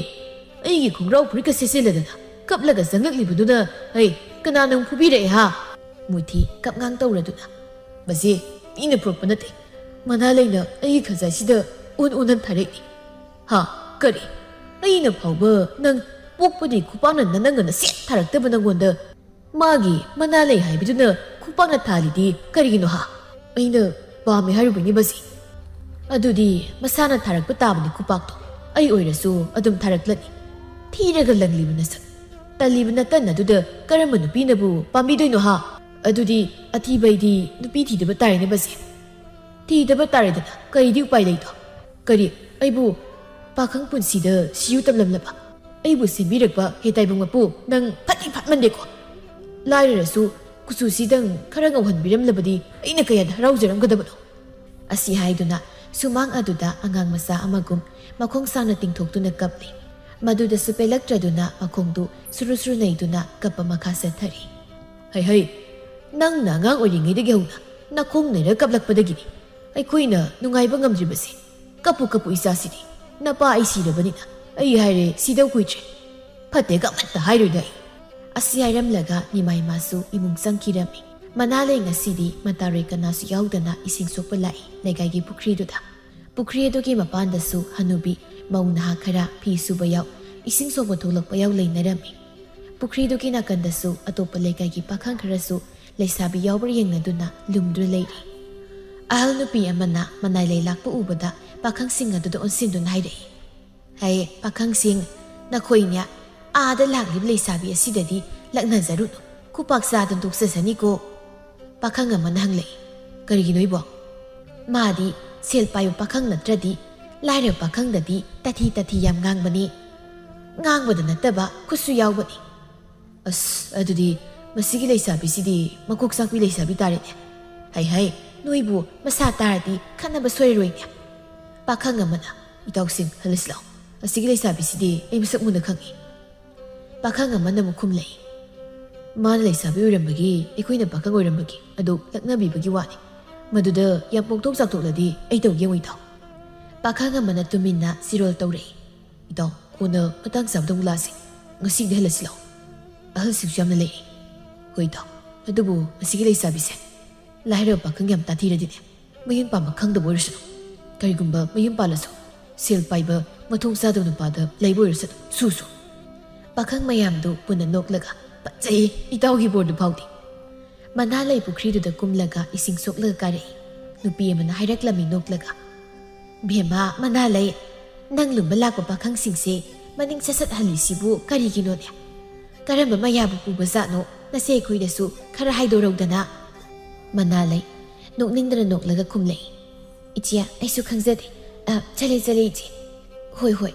ꯑꯩꯒꯤ ꯈꯣꯡꯒ꯭ꯔꯥꯎ ꯐꯨꯔꯤꯠꯀ ꯁꯦꯠꯆꯤꯜꯂꯗꯅ ꯀꯞꯂꯒ ꯆꯪꯂꯛꯂꯤꯕꯗꯨꯅ ꯀꯅꯥ ꯅꯪ ꯐꯨꯕꯤꯔꯛꯑꯦ ꯍꯥ ꯃꯨꯊꯤ ꯀꯞꯉꯥꯡ ꯇꯧꯔꯗꯨꯅ ꯃꯁꯤ ꯃꯤꯅ ꯄꯨꯔꯛꯄ ꯅꯠꯇꯦ ꯃꯅꯥ ꯂꯩꯅ ꯑꯩꯒꯤ ꯈꯖꯥꯏꯁꯤꯗ ꯑꯣꯟꯅ ꯊꯥꯔꯛꯏ ꯍꯥ ꯀꯔꯤ ꯑꯩꯅ ꯐꯥꯎꯕ ꯅꯪ ꯄꯣꯛꯄꯗꯤ ꯈꯨꯄꯥꯛꯅ ꯅꯪꯒꯅ ꯁꯦꯠ ꯊꯥꯔꯛꯇꯕ ꯅꯪꯉꯣꯟꯗ ꯃꯥꯒꯤ ꯃꯅꯥ ꯂꯩ ꯍꯥꯏꯕꯗꯨꯅ ꯈꯨꯄꯥꯛꯅ ꯊꯥꯜꯂꯤꯗꯤ ꯀꯔꯤꯒꯤꯅꯣ ꯍꯥ ꯑꯩꯅ ꯄꯥꯝꯃꯦ ꯍꯥꯏꯔꯨꯕꯅꯤ ꯃꯁꯤ ꯑꯗꯨꯗꯤ ꯃꯁꯥꯅ ꯊꯥꯔꯛꯄ ꯇꯥꯕꯅꯤ ꯈꯨꯄꯥꯛꯇꯣ ꯑꯩ ꯑꯣꯏꯔꯁꯨ ꯑꯗꯨꯝ ꯊꯥꯔꯛꯂꯅꯤ ꯊꯤꯔꯒ ꯂꯪꯂꯤꯕ ꯅꯁꯛ ꯇꯜꯂꯤꯕ ꯅꯇꯟ ꯑꯗꯨꯗ ꯀꯔꯝꯕ ꯅꯨꯄꯤꯅꯕꯨ ꯄꯥꯝꯕꯤꯗꯣꯏꯅꯣ ꯍꯥ ꯑꯗꯨꯗꯤ ꯑꯊꯤꯕꯩꯗꯤ ꯅꯨꯄꯤ ꯊꯤꯗꯕ ꯇꯥꯔꯦꯅꯦ ꯃꯁꯤ ꯊꯤꯗꯕ ꯇꯥꯔꯦꯗꯅ ꯀꯔꯤꯗꯤ ꯎꯄꯥꯏ ꯂꯩꯇꯣ ꯀꯔꯤ ꯑꯩꯕꯨ ꯄꯥꯈꯪ ꯄꯨꯟꯁꯤꯗ ꯁꯤꯌꯨ ꯇꯝꯂꯝꯂꯕ ꯑꯩꯕꯨ ꯁꯦꯝꯕꯤꯔꯛꯄ ꯍꯦꯇꯥꯏꯕꯨꯡ ꯃꯄꯨ ꯅꯪ ꯐꯠꯃꯟꯗꯦꯀꯣ ꯂꯥꯏꯔꯔꯁꯨ ꯀꯨꯆꯨꯁꯤꯗꯪ ꯈꯔ ꯉꯧꯍꯟꯕꯤꯔꯝꯂꯕꯗꯤ ꯑꯩꯅ ꯀꯌꯥꯗ ꯍꯔꯥꯎꯖꯔꯝꯒꯗꯕꯅꯣ ꯑꯁꯤ ꯍꯥꯏꯗꯨꯅ ꯁꯨꯃꯥꯡ ꯑꯗꯨꯗ ꯑꯉꯥꯡ ꯃꯆꯥ ꯑꯃꯒꯨꯝ ꯃꯈꯣꯡ ꯁꯥꯡꯅ ꯇꯤꯡꯊꯣꯛꯇꯨꯅ ꯀꯞꯂꯤ ꯃꯗꯨꯗꯁꯨ ꯄꯦꯜꯂꯛꯇ꯭ꯔꯗꯨꯅ ꯃꯈꯣꯡꯗꯨ ꯁꯨꯔꯨ ꯅꯩꯗꯨꯅ ꯀꯞꯄ ꯃꯈꯥ ꯆꯠꯊꯔꯤ ꯍꯩ ꯅꯪꯅ ꯑꯉꯥꯡ ꯑꯣꯏꯔꯤꯉꯩꯗꯒꯤ ꯍꯧꯅ ꯅꯈꯣꯡ ꯅꯩꯔ ꯀꯞꯂꯛꯄꯗꯒꯤꯅꯤ ꯑꯩꯈꯣꯏꯅ ꯅꯨꯡꯉꯥꯏꯕ ꯉꯝꯗ꯭ꯔꯤꯕꯁꯦ ꯀꯞꯄꯨ ꯏꯆꯥꯁꯤꯗꯤ ꯅꯄꯥ ꯑꯩ ꯁꯤꯔꯕꯅꯤꯅ ꯑꯩ ꯍꯥꯏꯔꯦ ꯁꯤꯗꯧ ꯀꯨꯏꯗ꯭ꯔꯦ ꯐꯠꯇꯦꯒ ꯑꯃꯠꯇ ꯍꯥꯏꯔꯣꯏꯗ ꯑꯩ ꯑꯁꯤ ꯍꯥꯏꯔꯝꯂꯒ ꯅꯤꯃꯥꯏ ꯃꯥꯁꯨ ꯏꯃꯨꯡ ꯆꯪꯈꯤꯔꯝꯃꯤ ꯃꯅꯥ ꯂꯩ ꯉꯁꯤꯗꯤ ꯃꯇꯥꯔꯣꯏ ꯀꯅꯥꯁꯨ ꯌꯥꯎꯗꯅ ꯏꯁꯤꯡ ꯁꯣꯛꯄ ꯂꯥꯛꯏ ꯂꯩꯀꯥꯏꯒꯤ ꯄꯨꯈ꯭ꯔꯤꯗꯨꯗ ꯄꯨꯈ꯭ꯔꯤ ꯑꯗꯨꯒꯤ ꯃꯄꯥꯟꯗꯁꯨ ꯍꯅꯨꯕꯤ ꯃꯧ ꯅꯍꯥ ꯈꯔ ꯐꯤ ꯁꯨꯕ ꯌꯥꯎ ꯏꯁꯤꯡ ꯁꯣꯛꯄ ꯊꯣꯛꯂꯛꯄ ꯌꯥꯎ ꯂꯩꯅꯔꯝꯃꯤ ꯄꯨꯈ꯭ꯔꯤꯗꯨꯒꯤ ꯅꯥꯀꯟꯗꯁꯨ ꯑꯇꯣꯞꯄ ꯂꯩꯀꯥꯏꯒꯤ ꯄꯥꯈꯪ ꯈꯔꯁꯨ ꯂꯩꯁꯥꯕꯤ ꯌꯥꯎꯕ꯭ꯔꯥ ꯌꯦꯡꯅꯗꯨꯅ ꯂꯨꯝꯗꯨꯅ ꯂꯩꯔꯤ ꯑꯍꯜ ꯅꯨꯄꯤ ꯑꯃꯅ ꯃꯅꯥꯏ ꯂꯩ ꯂꯥꯛꯄ ꯎꯕꯗ ꯄꯥꯈꯪꯁꯤꯡ ꯑꯗꯨꯗ ꯑꯣꯟꯁꯤꯟꯗꯨꯅ ꯍꯥꯏꯔꯛꯏ ꯍꯥꯏꯌꯦ ꯄꯥꯈꯪꯁꯤꯡ ꯅꯈꯣꯏꯅꯦ ꯑꯥꯗ ꯂꯥꯛꯂꯤꯕ ꯂꯩꯁꯥꯕꯤ ꯑꯁꯤꯗꯗꯤ ꯂꯛꯅꯖꯔꯨꯅꯨ ꯈꯨꯄꯥꯛ ꯆꯥꯗꯨꯅ ꯇꯣꯛꯆꯁꯅꯤꯀꯣ ꯄꯥꯈꯪ ꯑꯃꯅ ꯍꯪꯂꯛꯏ ꯀꯔꯤꯒꯤꯅꯣ ꯏꯕꯣ ꯃꯥꯗꯤ ꯁꯦꯜ ꯄꯥꯏꯕ ꯄꯥꯈꯪ ꯅꯠꯇ꯭ꯔꯗꯤ ꯂꯥꯏꯔꯕ ꯄꯥꯈꯪꯗꯗꯤ ꯇꯥꯊꯤ ꯌꯥꯝ ꯉꯥꯡꯕꯅꯤ ꯉꯥꯡꯕꯗ ꯅꯠꯇꯕ ꯈꯨꯠꯁꯨ ꯌꯥꯎꯕꯅꯤ ꯑꯁ ꯑꯗꯨꯗꯤ ꯃꯁꯤꯒꯤ ꯂꯩꯁꯥꯕꯤꯁꯤꯗꯤ ꯃꯀꯣꯛ ꯆꯥꯛꯄꯤ ꯂꯩꯁꯥꯕꯤ ꯇꯥꯔꯦꯅꯦ ꯍꯩ ꯅꯣꯏꯕꯨ ꯃꯁꯥ ꯇꯥꯔꯗꯤ ꯈꯠꯅꯕ ꯁꯣꯏꯔꯣꯏꯅꯦ ꯄꯥꯈꯪ ꯑꯃꯅ ꯏꯇꯥꯎꯁꯤꯡ ꯍꯜꯂꯁꯤ ꯂꯥꯎ ꯑꯁꯤꯒꯤ ꯂꯩꯁꯥꯕꯤꯁꯤꯗꯤ ꯑꯩ ꯃꯁꯛ ꯃꯨꯟꯅ ꯈꯪꯏ ꯄꯥꯈꯪ ꯑꯃꯅ ꯑꯃꯨꯛ ꯈꯨꯝꯂꯛꯏ ꯃꯥꯅ ꯂꯩꯁꯥꯕꯤ ꯑꯣꯏꯔꯝꯕꯒꯤ ꯑꯩꯈꯣꯏꯅ ꯄꯥꯈꯪ ꯑꯣꯏꯔꯝꯕꯒꯤ ꯑꯗꯨ ꯂꯛꯅꯕꯤꯕꯒꯤ ꯋꯥꯅꯤ ꯃꯗꯨꯗ ꯌꯥꯝ ꯄꯣꯛꯊꯣꯛ ꯆꯥꯛꯊꯣꯛꯂꯗꯤ ꯑꯩ ꯇꯧꯒꯦ ꯌꯦꯡꯉꯨ ꯏꯇꯥꯎ ꯄꯥꯈꯪ ꯑꯃꯅ ꯇꯨꯃꯤꯟꯅ ꯆꯤꯔꯣꯜ ꯇꯧꯔꯛꯏ ꯏꯇꯥꯎ ꯀꯣꯟꯅ ꯃꯇꯥꯡ ꯆꯥꯕꯗ ꯑꯃꯨꯛ ꯂꯥꯛꯑꯁꯤ ꯉꯁꯤꯗꯤ ꯍꯜꯂꯁꯤ ꯂꯥꯎ ꯑꯍꯜꯁꯤꯡꯁꯨ ꯌꯥꯝꯅ ꯂꯩꯔꯤ ꯍꯣꯏ ꯏꯇꯥꯎ ꯑꯗꯨꯕꯨ ꯃꯁꯤꯒꯤ ꯂꯩꯁꯥꯕꯤꯁꯦ ꯂꯥꯏꯔꯕ ꯄꯥꯈꯪ ꯌꯥꯝ ꯇꯥꯊꯤꯔꯗꯤꯅꯦ ꯃꯌꯨꯝ ꯄꯥꯟꯕ ꯈꯪꯗꯕ ꯑꯣꯏꯔꯁꯅꯨ ꯀꯔꯤꯒꯨꯝꯕ ꯃꯌꯨꯝ ꯄꯥꯜꯂꯁꯨ ꯁꯦꯜ ꯄꯥꯏꯕ ꯃꯊꯣꯡ ꯆꯥꯗꯕ ꯅꯨꯄꯥꯗ ꯂꯩꯕ ꯑꯣꯏꯔꯁꯅꯨ ꯁꯨ ꯄꯥꯈꯪ ꯃꯌꯥꯝꯗꯨ ꯄꯨꯟꯅ ꯅꯣꯛꯂꯒ ꯐꯖꯩ ꯏꯇꯥꯎꯒꯤ ꯕꯣꯔꯗꯨ ꯐꯥꯎꯗꯤ ꯃꯅꯥ ꯂꯩ ꯄꯨꯈ꯭ꯔꯤꯗꯨꯗ ꯀꯨꯝꯂꯒ ꯏꯁꯤꯡ ꯁꯣꯛꯂꯒ ꯀꯥꯔꯛꯏ ꯅꯨꯄꯤ ꯑꯃꯅ ꯍꯥꯏꯔꯛꯂꯝꯃꯤ ꯅꯣꯛꯂꯒ ꯚꯦꯝꯃ ꯃꯅꯥ ꯂꯩ ꯅꯪ ꯂꯨꯝꯕ ꯂꯥꯛꯄ ꯄꯥꯈꯪꯁꯤꯡꯁꯦ ꯃꯅꯤꯡ ꯁꯠ ꯍꯜꯂꯤꯁꯤꯕꯨ ꯀꯔꯤꯒꯤꯅꯣꯅꯦ ꯀꯔꯝꯕ ꯃꯌꯥꯕꯨ ꯄꯨꯕ ꯖꯥꯠꯅꯣ ꯅꯆꯦ ꯑꯩꯈꯣꯏꯗꯁꯨ ꯈꯔ ꯍꯥꯏꯗꯣꯔꯧꯗꯅ ꯃꯅꯥ ꯂꯩ ꯅꯣꯛꯅꯤꯡꯗꯅ ꯅꯣꯛꯂꯒ ꯈꯨꯝꯂꯛꯏ ꯏꯆꯦ ꯑꯩꯁꯨ ꯈꯪꯖꯗꯦ ꯆꯠꯂꯦ ꯏꯆꯦ ꯍꯣꯏ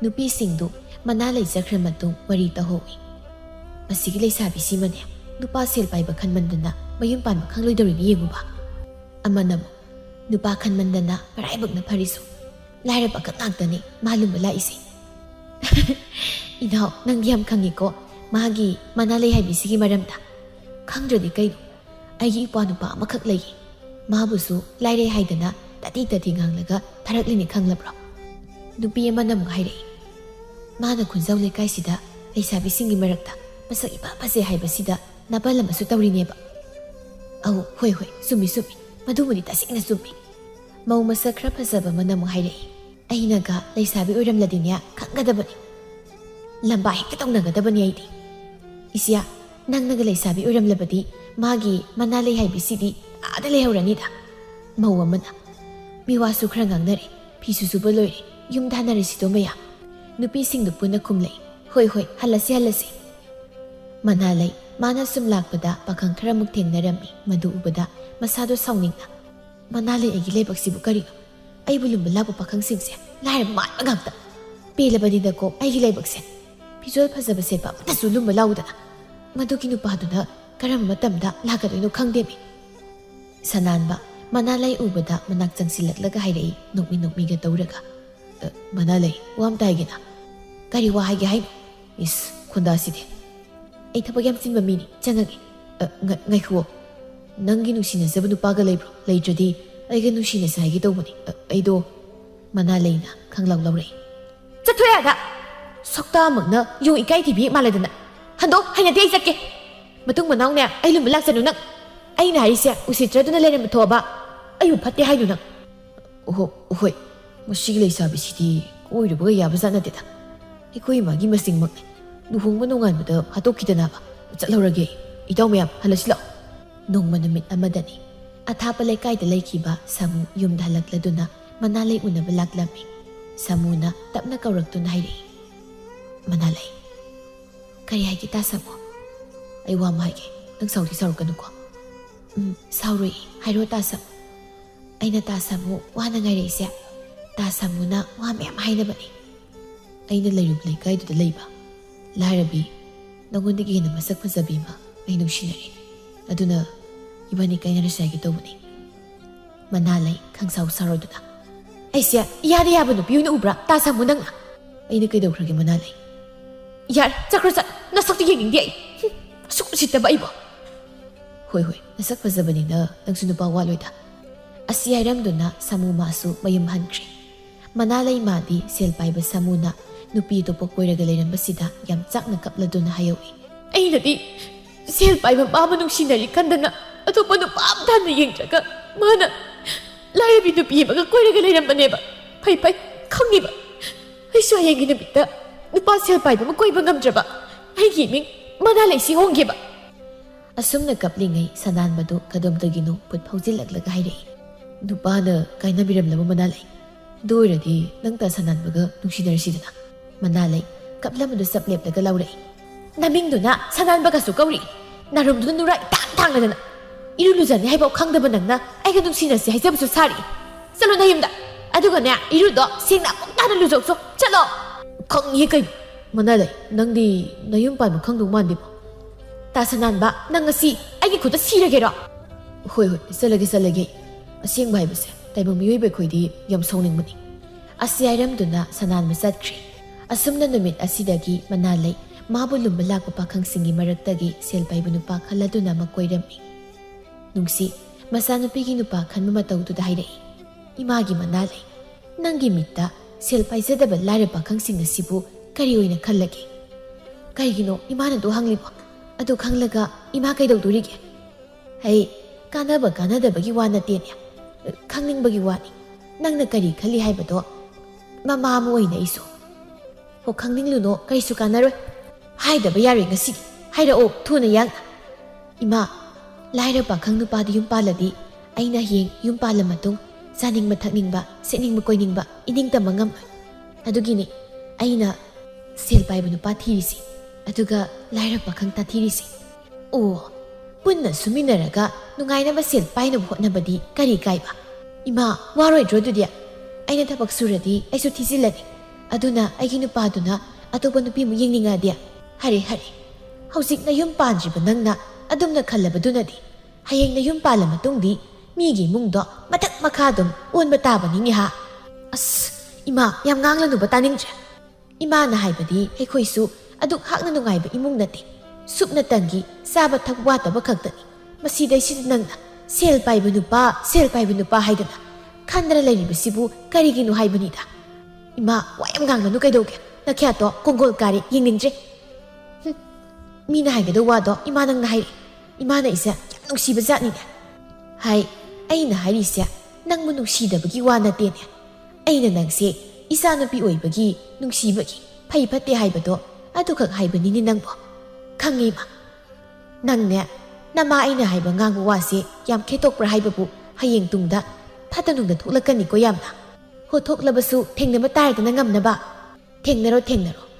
ꯅꯨꯄꯤꯁꯤꯡꯗꯨ ꯃꯅꯥ ꯂꯩ ꯆꯠꯈ꯭ꯔ ꯃꯇꯨꯡ ꯋꯥꯔꯤ ꯇꯧꯍꯧꯏ ꯃꯁꯤꯒꯤ ꯂꯩꯁꯥꯕꯤꯁꯤꯃꯅꯦ ꯅꯨꯄꯥ ꯁꯦꯜ ꯄꯥꯏꯕ ꯈꯟꯃꯟꯗꯅ ꯃꯌꯨꯝ ꯄꯥꯟꯕ ꯈꯪꯂꯣꯏꯗꯧꯔꯤꯅꯤ ꯌꯦꯡꯉꯨꯕ ꯑꯃꯅ ꯑꯃꯨꯛ ꯅꯨꯄꯥ ꯈꯟꯃꯟꯗꯅ ꯃꯔꯥꯏꯕꯛꯅ ꯐꯔꯤꯁꯨ ꯂꯥꯏꯔꯕ ꯈꯛ ꯉꯥꯛꯇꯅꯤ ꯃꯥ ꯂꯨꯝꯕ ꯂꯥꯛꯏꯁꯦ ꯏꯅꯥꯎ ꯅꯪꯗꯤ ꯌꯥꯝ ꯈꯪꯉꯤꯀꯣ ꯃꯥꯒꯤ ꯃꯅꯥ ꯂꯩ ꯍꯥꯏꯕꯤꯁꯤꯒꯤ ꯃꯔꯝꯗ ꯈꯪꯗ꯭ꯔꯗꯤ ꯀꯩꯅꯣ ꯑꯩꯒꯤ ꯏꯄ꯭ꯋꯥ ꯅꯨꯄꯥ ꯑꯃꯈꯛ ꯂꯩꯌꯦ ꯃꯥꯕꯨꯁꯨ ꯂꯥꯏꯔꯩ ꯍꯥꯏꯗꯅ ꯇꯥꯊꯤ ꯉꯥꯡꯂꯒ ꯊꯥꯔꯛꯂꯤꯅꯤ ꯈꯪꯂꯕ꯭ꯔꯣ ꯅꯨꯄꯤ ꯑꯃꯅ ꯑꯃꯨꯛ ꯍꯥꯏꯔꯛꯏ ꯃꯥꯅ ꯈꯨꯟꯖꯥꯎ ꯂꯩꯀꯥꯏꯁꯤꯗ ꯂꯩꯁꯥꯕꯤꯁꯤꯡꯒꯤ ꯃꯔꯛꯇ ꯃꯁꯛ ꯏꯐ ꯐꯖꯩ ꯍꯥꯏꯕꯁꯤꯗ ꯅꯥꯄꯜ ꯑꯃꯁꯨ ꯇꯧꯔꯤꯅꯦꯕ ꯑꯧ ꯍꯣꯏ ꯆꯨꯝꯃꯤ ꯃꯗꯨꯕꯨꯗꯤ ꯇꯁꯦꯡꯅ ꯆꯨꯝꯃꯤ ꯃꯧ ꯃꯁꯛ ꯈꯔ ꯐꯖꯕ ꯑꯃꯅ ꯑꯃꯨꯛ ꯍꯥꯏꯔꯛꯏ ꯑꯩꯅꯒ ꯂꯩꯁꯥꯕꯤ ꯑꯣꯏꯔꯝꯂꯗꯤꯅꯦ ꯈꯪꯒꯗꯕꯅꯤ ꯂꯝꯕꯥ ꯍꯦꯛꯇ ꯇꯧꯅꯒꯗꯕꯅꯤ ꯑꯩꯗꯤ ꯏꯆꯦ ꯅꯪꯅꯒ ꯂꯩꯁꯥꯕꯤ ꯑꯣꯏꯔꯝꯂꯕꯗꯤ ꯃꯥꯒꯤ ꯃꯅꯥ ꯂꯩ ꯍꯥꯏꯕꯤꯁꯤꯗꯤ ꯑꯥꯗ ꯂꯩꯍꯧꯔꯅꯤꯗ ꯃꯧ ꯑꯃꯅ ꯃꯤꯋꯥꯁꯨ ꯈꯔ ꯉꯥꯡꯅꯔꯦ ꯐꯤꯁꯨ ꯁꯨꯕ ꯂꯣꯏꯔꯦ ꯌꯨꯝꯗ ꯍꯟꯅꯔꯤꯁꯤꯗꯣ ꯃꯌꯥꯝ ꯅꯨꯄꯤꯁꯤꯡꯗꯨ ꯄꯨꯟꯅ ꯈꯨꯝꯂꯛꯏ ꯍꯣꯏ ꯍꯜꯂꯁꯤ ꯃꯅꯥ ꯂꯩ ꯃꯥꯅ ꯁꯨꯝ ꯂꯥꯛꯄꯗ ꯄꯥꯈꯪ ꯈꯔꯃꯨꯛ ꯊꯦꯡꯅꯔꯝꯃꯤ ꯃꯗꯨ ꯎꯕꯗ ꯃꯁꯥꯗꯣ ꯁꯥꯎꯅꯤꯡꯅ ꯃꯅꯥ ꯂꯩ ꯑꯩꯒꯤ ꯂꯩꯕꯛꯁꯤꯕꯨ ꯀꯔꯤꯅꯣ ꯑꯩꯕꯨ ꯂꯨꯝꯕ ꯂꯥꯛꯄ ꯄꯥꯈꯪꯁꯤꯡꯁꯦ ꯂꯥꯏꯔꯕ ꯃꯥꯟꯕ ꯉꯥꯛꯇ ꯄꯦꯜꯂꯕꯅꯤꯗꯀꯣ ꯑꯩꯒꯤ ꯂꯩꯕꯛꯁꯦ ꯐꯤꯖꯣꯜ ꯐꯖꯕ ꯁꯦꯠꯄ ꯑꯃꯠꯇꯁꯨ ꯂꯨꯝꯕ ꯂꯥꯎꯗꯅ ꯃꯗꯨꯒꯤ ꯅꯨꯄꯥꯗꯨꯅ ꯀꯔꯝꯕ ꯃꯇꯝꯗ ꯂꯥꯛꯀꯗꯣꯏꯅꯣ ꯈꯪꯗꯦꯃꯤ ꯁꯅꯥꯟꯕ ꯃꯅꯥ ꯂꯩ ꯎꯕꯗ ꯃꯅꯥꯛ ꯆꯪꯁꯤꯜꯂꯛꯂꯒ ꯍꯥꯏꯔꯛꯏ ꯅꯣꯛꯃꯤꯒ ꯇꯧꯔꯒ ꯃꯅꯥ ꯂꯩ ꯋꯥ ꯑꯝꯇ ꯍꯥꯏꯒꯦꯅ ꯀꯔꯤ ꯋꯥ ꯍꯥꯏꯒꯦ ꯍꯥꯏꯅꯣ ꯏꯁ ꯈꯣꯟꯗꯥꯁꯤꯗꯤ ꯑꯩ ꯊꯕꯛ ꯌꯥꯝ ꯆꯤꯟꯕ ꯃꯤꯅꯤ ꯆꯪꯉꯒꯦ ꯉꯥꯏꯈꯨꯑꯣ ꯅꯪꯒꯤ ꯅꯨꯡꯁꯤꯅꯖꯕ ꯅꯨꯄꯥꯒ ꯂꯩꯕ꯭ꯔꯣ ꯂꯩꯇ꯭ꯔꯗꯤ ꯑꯩꯒ ꯅꯨꯡꯁꯤꯅꯁꯦ ꯍꯥꯏꯒꯦ ꯇꯧꯕꯅꯤ ꯑꯩꯗꯣ ꯃꯅꯥ ꯂꯩꯅ ꯈꯪꯂꯥꯎ ꯂꯧꯔꯛꯏ ꯆꯠꯊꯣꯛꯑꯦ ꯑꯗ ꯁꯛꯇꯥꯃꯛꯅ ꯌꯣꯡ ꯏꯀꯥꯏ ꯊꯤꯕꯤ ꯃꯥꯜꯂꯗꯅ ꯍꯟꯗꯣ ꯍꯩꯅꯗꯦ ꯑꯩ ꯆꯠꯀꯦ ꯃꯇꯨꯡ ꯃꯅꯥꯎꯅꯦ ꯑꯩ ꯂꯨꯝꯕ ꯂꯥꯛꯆꯅꯨ ꯅꯪ ꯑꯩꯅ ꯍꯥꯏꯔꯤꯁꯦ ꯎꯁꯤꯠꯇ꯭ꯔꯗꯨꯅ ꯂꯩꯔꯝꯕ ꯊꯣꯛꯑꯕ ꯑꯩꯕꯨ ꯐꯠꯇꯦ ꯍꯥꯏꯅꯨ ꯅꯪ ꯍꯣꯏ ꯃꯁꯤꯒꯤ ꯂꯩꯁꯥꯕꯤꯁꯤꯗꯤ ꯀꯣꯏꯔꯨꯕꯒ ꯌꯥꯕꯖꯥꯠ ꯅꯠꯇꯦꯗ ꯑꯩꯈꯣꯏ ꯏꯃꯥꯒꯤ ꯃꯁꯤꯡꯃꯛꯅꯤ ꯂꯨꯍꯣꯡꯕ ꯅꯣꯡꯉꯥꯟꯕꯗ ꯍꯥꯠꯇꯣꯛꯈꯤꯗꯅꯕ ꯆꯠꯍꯧꯔꯒꯦ ꯏꯇꯥꯎ ꯃꯌꯥꯝ ꯍꯜꯂꯁꯤ ꯂꯥꯛꯑꯣ ꯅꯣꯡꯃ ꯅꯨꯃꯤꯠ ꯑꯃꯗꯅꯤ ꯑꯊꯥꯞꯄ ꯂꯩꯀꯥꯏꯗ ꯂꯩꯈꯤꯕ ꯁꯥꯃꯨ ꯌꯨꯝꯗ ꯍꯜꯂꯛꯂꯗꯨꯅ ꯃꯅꯥ ꯂꯩ ꯎꯅꯕ ꯂꯥꯛꯂꯝꯃꯤ ꯁꯥꯃꯨꯅ ꯇꯞꯅ ꯀꯧꯔꯛꯇꯨꯅ ꯍꯥꯏꯔꯛꯏ ꯃꯅꯥ ꯂꯩ ꯀꯔꯤ ꯍꯥꯏꯒꯦ ꯇꯥ ꯁꯥꯃꯨ ꯑꯩ ꯋꯥ ꯑꯃ ꯍꯥꯏꯒꯦ ꯅꯪ ꯁꯥꯎꯗꯤ ꯁꯥꯎꯔꯛꯀꯅꯨꯀꯣ ꯁꯥꯎꯔꯣꯏ ꯍꯥꯏꯔꯣ ꯇꯥ ꯁꯥꯃꯨ ꯑꯩꯅ ꯇꯥ ꯁꯥꯃꯨ ꯋꯥꯅ ꯉꯥꯏꯔꯛꯏꯁꯦ ꯇꯥ ꯁꯥꯃꯨꯅ ꯋꯥ ꯃꯌꯥꯝ ꯍꯥꯏꯅꯕꯅꯤ ꯑꯩꯅ ꯂꯩꯔꯨꯕ ꯂꯩꯀꯥꯏꯗꯨꯗ ꯂꯩꯕ ꯂꯥꯏꯔꯕꯤ ꯅꯉꯣꯟꯗꯒꯤ ꯍꯦꯟꯅ ꯃꯁꯛ ꯐꯖꯕꯤ ꯑꯃ ꯑꯩ ꯅꯨꯡꯁꯤꯅꯔꯤ ꯑꯗꯨꯅ ꯏꯕꯥꯅꯤ ꯀꯥꯏꯅꯔꯁꯦ ꯍꯥꯏꯒꯦ ꯇꯧꯕꯅꯤ ꯃꯅꯥ ꯂꯩ ꯈꯪꯁꯥꯎ ꯁꯥꯎꯔꯗꯨꯅ ꯑꯩꯁꯦ ꯌꯥꯗ ꯌꯥꯕ ꯅꯨꯄꯤ ꯑꯣꯏꯅ ꯎꯕ꯭ꯔꯥ ꯇꯥ ꯁꯥꯃꯨ ꯅꯪꯅ ꯑꯩꯅ ꯀꯩꯗꯧꯈ꯭ꯔꯒꯦ ꯃꯅꯥ ꯂꯩ ꯌꯥꯔꯦ ꯆꯠꯈ꯭ꯔꯣ ꯅꯁꯛꯇꯨ ꯌꯦꯡꯅꯤꯡꯗꯦ ꯑꯩ ꯑꯁꯨꯛ ꯎꯁꯤꯠꯇꯕ ꯑꯩꯕꯨ ꯍꯣꯏ ꯅꯁꯛ ꯐꯖꯕꯅꯤꯅ ꯅꯪꯁꯨ ꯅꯨꯄꯥ ꯋꯥꯠꯂꯣꯏꯗ ꯑꯁꯤ ꯍꯥꯏꯔꯝꯗꯨꯅ ꯁꯥꯃꯨ ꯃꯥꯁꯨ ꯃꯌꯨꯝ ꯍꯟꯈ꯭ꯔꯦ ꯃꯅꯥ ꯂꯩ ꯃꯥꯗꯤ ꯁꯦꯜ ꯄꯥꯏꯕ ꯁꯥꯃꯨꯅ ꯅꯨꯄꯤ ꯑꯇꯣꯞꯄ ꯀꯣꯏꯔꯒ ꯂꯩꯔꯝꯕꯁꯤꯗ ꯌꯥꯝ ꯆꯥꯛꯅ ꯀꯞꯂꯗꯨꯅ ꯍꯥꯏꯍꯧꯏ ꯑꯩꯅꯗꯤ ꯁꯦꯜ ꯄꯥꯏꯕ ꯃꯥꯕꯨ ꯅꯨꯡꯁꯤꯅꯔꯤ ꯈꯟꯗꯅ ꯑꯇꯣꯞꯄ ꯅꯨꯄꯥ ꯑꯝꯇ ꯍꯟꯅ ꯌꯦꯡꯗ꯭ꯔꯒ ꯃꯥꯅ ꯂꯥꯏꯔꯕꯤ ꯅꯨꯄꯤ ꯑꯃꯒ ꯀꯣꯏꯔꯒ ꯂꯩꯔꯝꯕꯅꯦꯕ ꯐꯩ ꯈꯪꯉꯤꯕ ꯑꯩꯁꯨ ꯍꯌꯦꯡꯒꯤ ꯅꯨꯃꯤꯠꯇ ꯅꯨꯄꯥ ꯁꯦꯜ ꯄꯥꯏꯕ ꯑꯃ ꯀꯣꯏꯕ ꯉꯝꯗ꯭ꯔꯕ ꯑꯩꯒꯤ ꯃꯤꯡ ꯃꯅꯥ ꯂꯩꯁꯤ ꯍꯣꯡꯒꯦꯕ ꯑꯁꯨꯝꯅ ꯀꯞꯂꯤꯉꯩ ꯁꯅꯥꯟꯕꯗꯨ ꯀꯗꯣꯝꯗꯒꯤꯅꯣ ꯄꯨꯠ ꯐꯥꯎꯖꯤꯜꯂꯛꯂꯒ ꯍꯥꯏꯔꯛꯏ ꯅꯨꯄꯥꯅ ꯀꯥꯏꯅꯕꯤꯔꯝꯂꯕ ꯃꯅꯥ ꯂꯩ ꯑꯗꯨ ꯑꯣꯏꯔꯗꯤ ꯅꯪ ꯇꯥ ꯁꯅꯥꯟꯕꯒ ꯅꯨꯡꯁꯤꯅꯔꯁꯤꯗꯅ ꯃꯅꯥ ꯂꯩ ꯀꯞꯂꯝꯕꯗꯨ ꯆꯞ ꯂꯦꯞꯂꯒ ꯂꯥꯎꯔꯛꯏ Namingduna sananbagasu kauri. Narumduna nura itang tangnadana. Iruluzani haibaw khangdaba nangna aiga nungsinasi haijabasu sari. Chalo nayumda. Adugane irudo singna amuktada luzokso. Chalo. Khangye kai. Manalay, nangdi nayum pai khangdu mandibo. Ta sananba nang ngasi aigi khuda siragero. Hoi hoi salage. Asing baibase. Taibang miyoiba khoidi yam sauningmani. Asi airamduna sananba satkri. Asumna numit asidagi manalay mabu lumba lakpa pakhangsingi maraktagi selpaibu nupa khaladuna makoirami. Nungsi masanupigi nupa khanma mataududa hairai. Imagi manalay nangi mitta selpaizadaba laira pakhangsing asibu kari oina khallage. Kaigino imana do hanglibo. Adu khanglaga ima kaidodurige. Hai kanadabagi wa natenya. Khangningbagi wani. Nangna kari khali haibado mama amu oina iso. Ho khangninglunu karisu kanaroi. Haidaba yari ngasi. Haida o thuna yang. Ima laira pakhang nupadi yum paladi aina hing yum pala matung saningba thakningba seningba koiningba iningtama ngam. Adugini aina sel paiba nupa thirisi. Aduga laira pakhang ta thirisi. Oh, punna suminaraga nungainaba sel painaba hotnabadi kari kaiba. Ima waroidro dudia. Aina thabak suradi aisu thisilani. Aduna aigi nupaduna atopa nupi mu yengningadia. Hari. Hausik na yum panjiba nangna adumna khallabadunadi. Hayeng na yum pala matungdi migi mungdo matak makadum onba taba ningi ha. As ima yam nganglanu ba taningje. Ima na haibadi aikhoisu aduk hakna nungaiba imung nati. Supna tangi saba thakwa taba khaktani. Masidai sid nangna sel paiba nupa haidana. Khandra lairibasibu kariginu haibanida. Ima wayam nganglanu kaidoge. Nakyato kongol kari yengninje. Mina haigado wado ima nang na hairi. Ima na isa yam nungsiba zatnine. Hai, aina hairi siya nang mu nungsidabagi wa natene. Aina nangse isa nupi oibagi nungsibagi phai phatte haibado adukak haibanini nangbo. Khangi ma. Nangne nama aina haiba ngangbu wase yam khetokpra haibabu hayeng tungda phatanungda thoklakani ko yamna. Ho thoklabasu thengnaba taradana ngamnaba. Thengnaro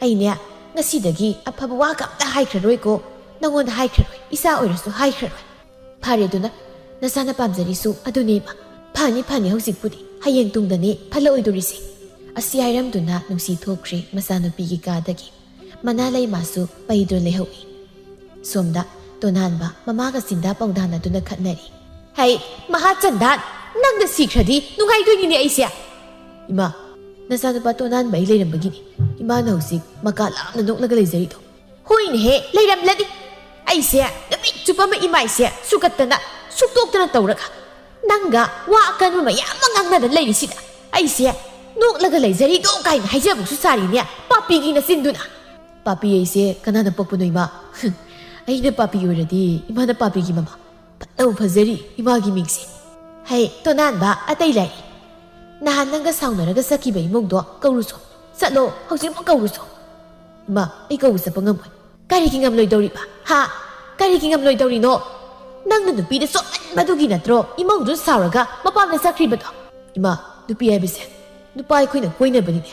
aine ngasidagi afaba wa kamta haikraroi ko nangonda haikraroi isa oirasu haikraroi. Phareduna nasana pamjarisu aduneba. Phani hausikpudi hayeng tungdani phala oidorisi. Asi hairamduna nungsi thokri masanupigi kadagi. Manalay masu paidro lehawi. Somda tonanba mamaga sinda pangdana duna khatnari. Hai mahachandan nangda sikradi nungaidoini aisya. Ima nasanupa tonanba ileirambagini. Ima na hausik makalamna noknaga leizarido. Hoine he leiramladi. Aisya namit chupama ima aisya sukattana suktoktana tauraga. Nanga wa akanma mayam ngangnada leirisida. Aisya noknaga leizarido kaina haijabusu sarinya papigi na sinduna. Papi aise kanana pokpuno ima. Aina papi yoradi ima na papigi mama. Patau fazari imagi mingsi. Hai tonanba atai lai. Nahan nanga saunaraga sakiba imongdo kauruso. Satlo hausik mo kauruso. Ma ay kausa pangamoy. Karigi ngamloy dawriba. Ha? Karigi ngamloy dawri no. Nang nanupi na so madugi natro imongdo sauraga mapam na sakriba do. Ima nupi ay bise. Nupa ay koy na koy na banine.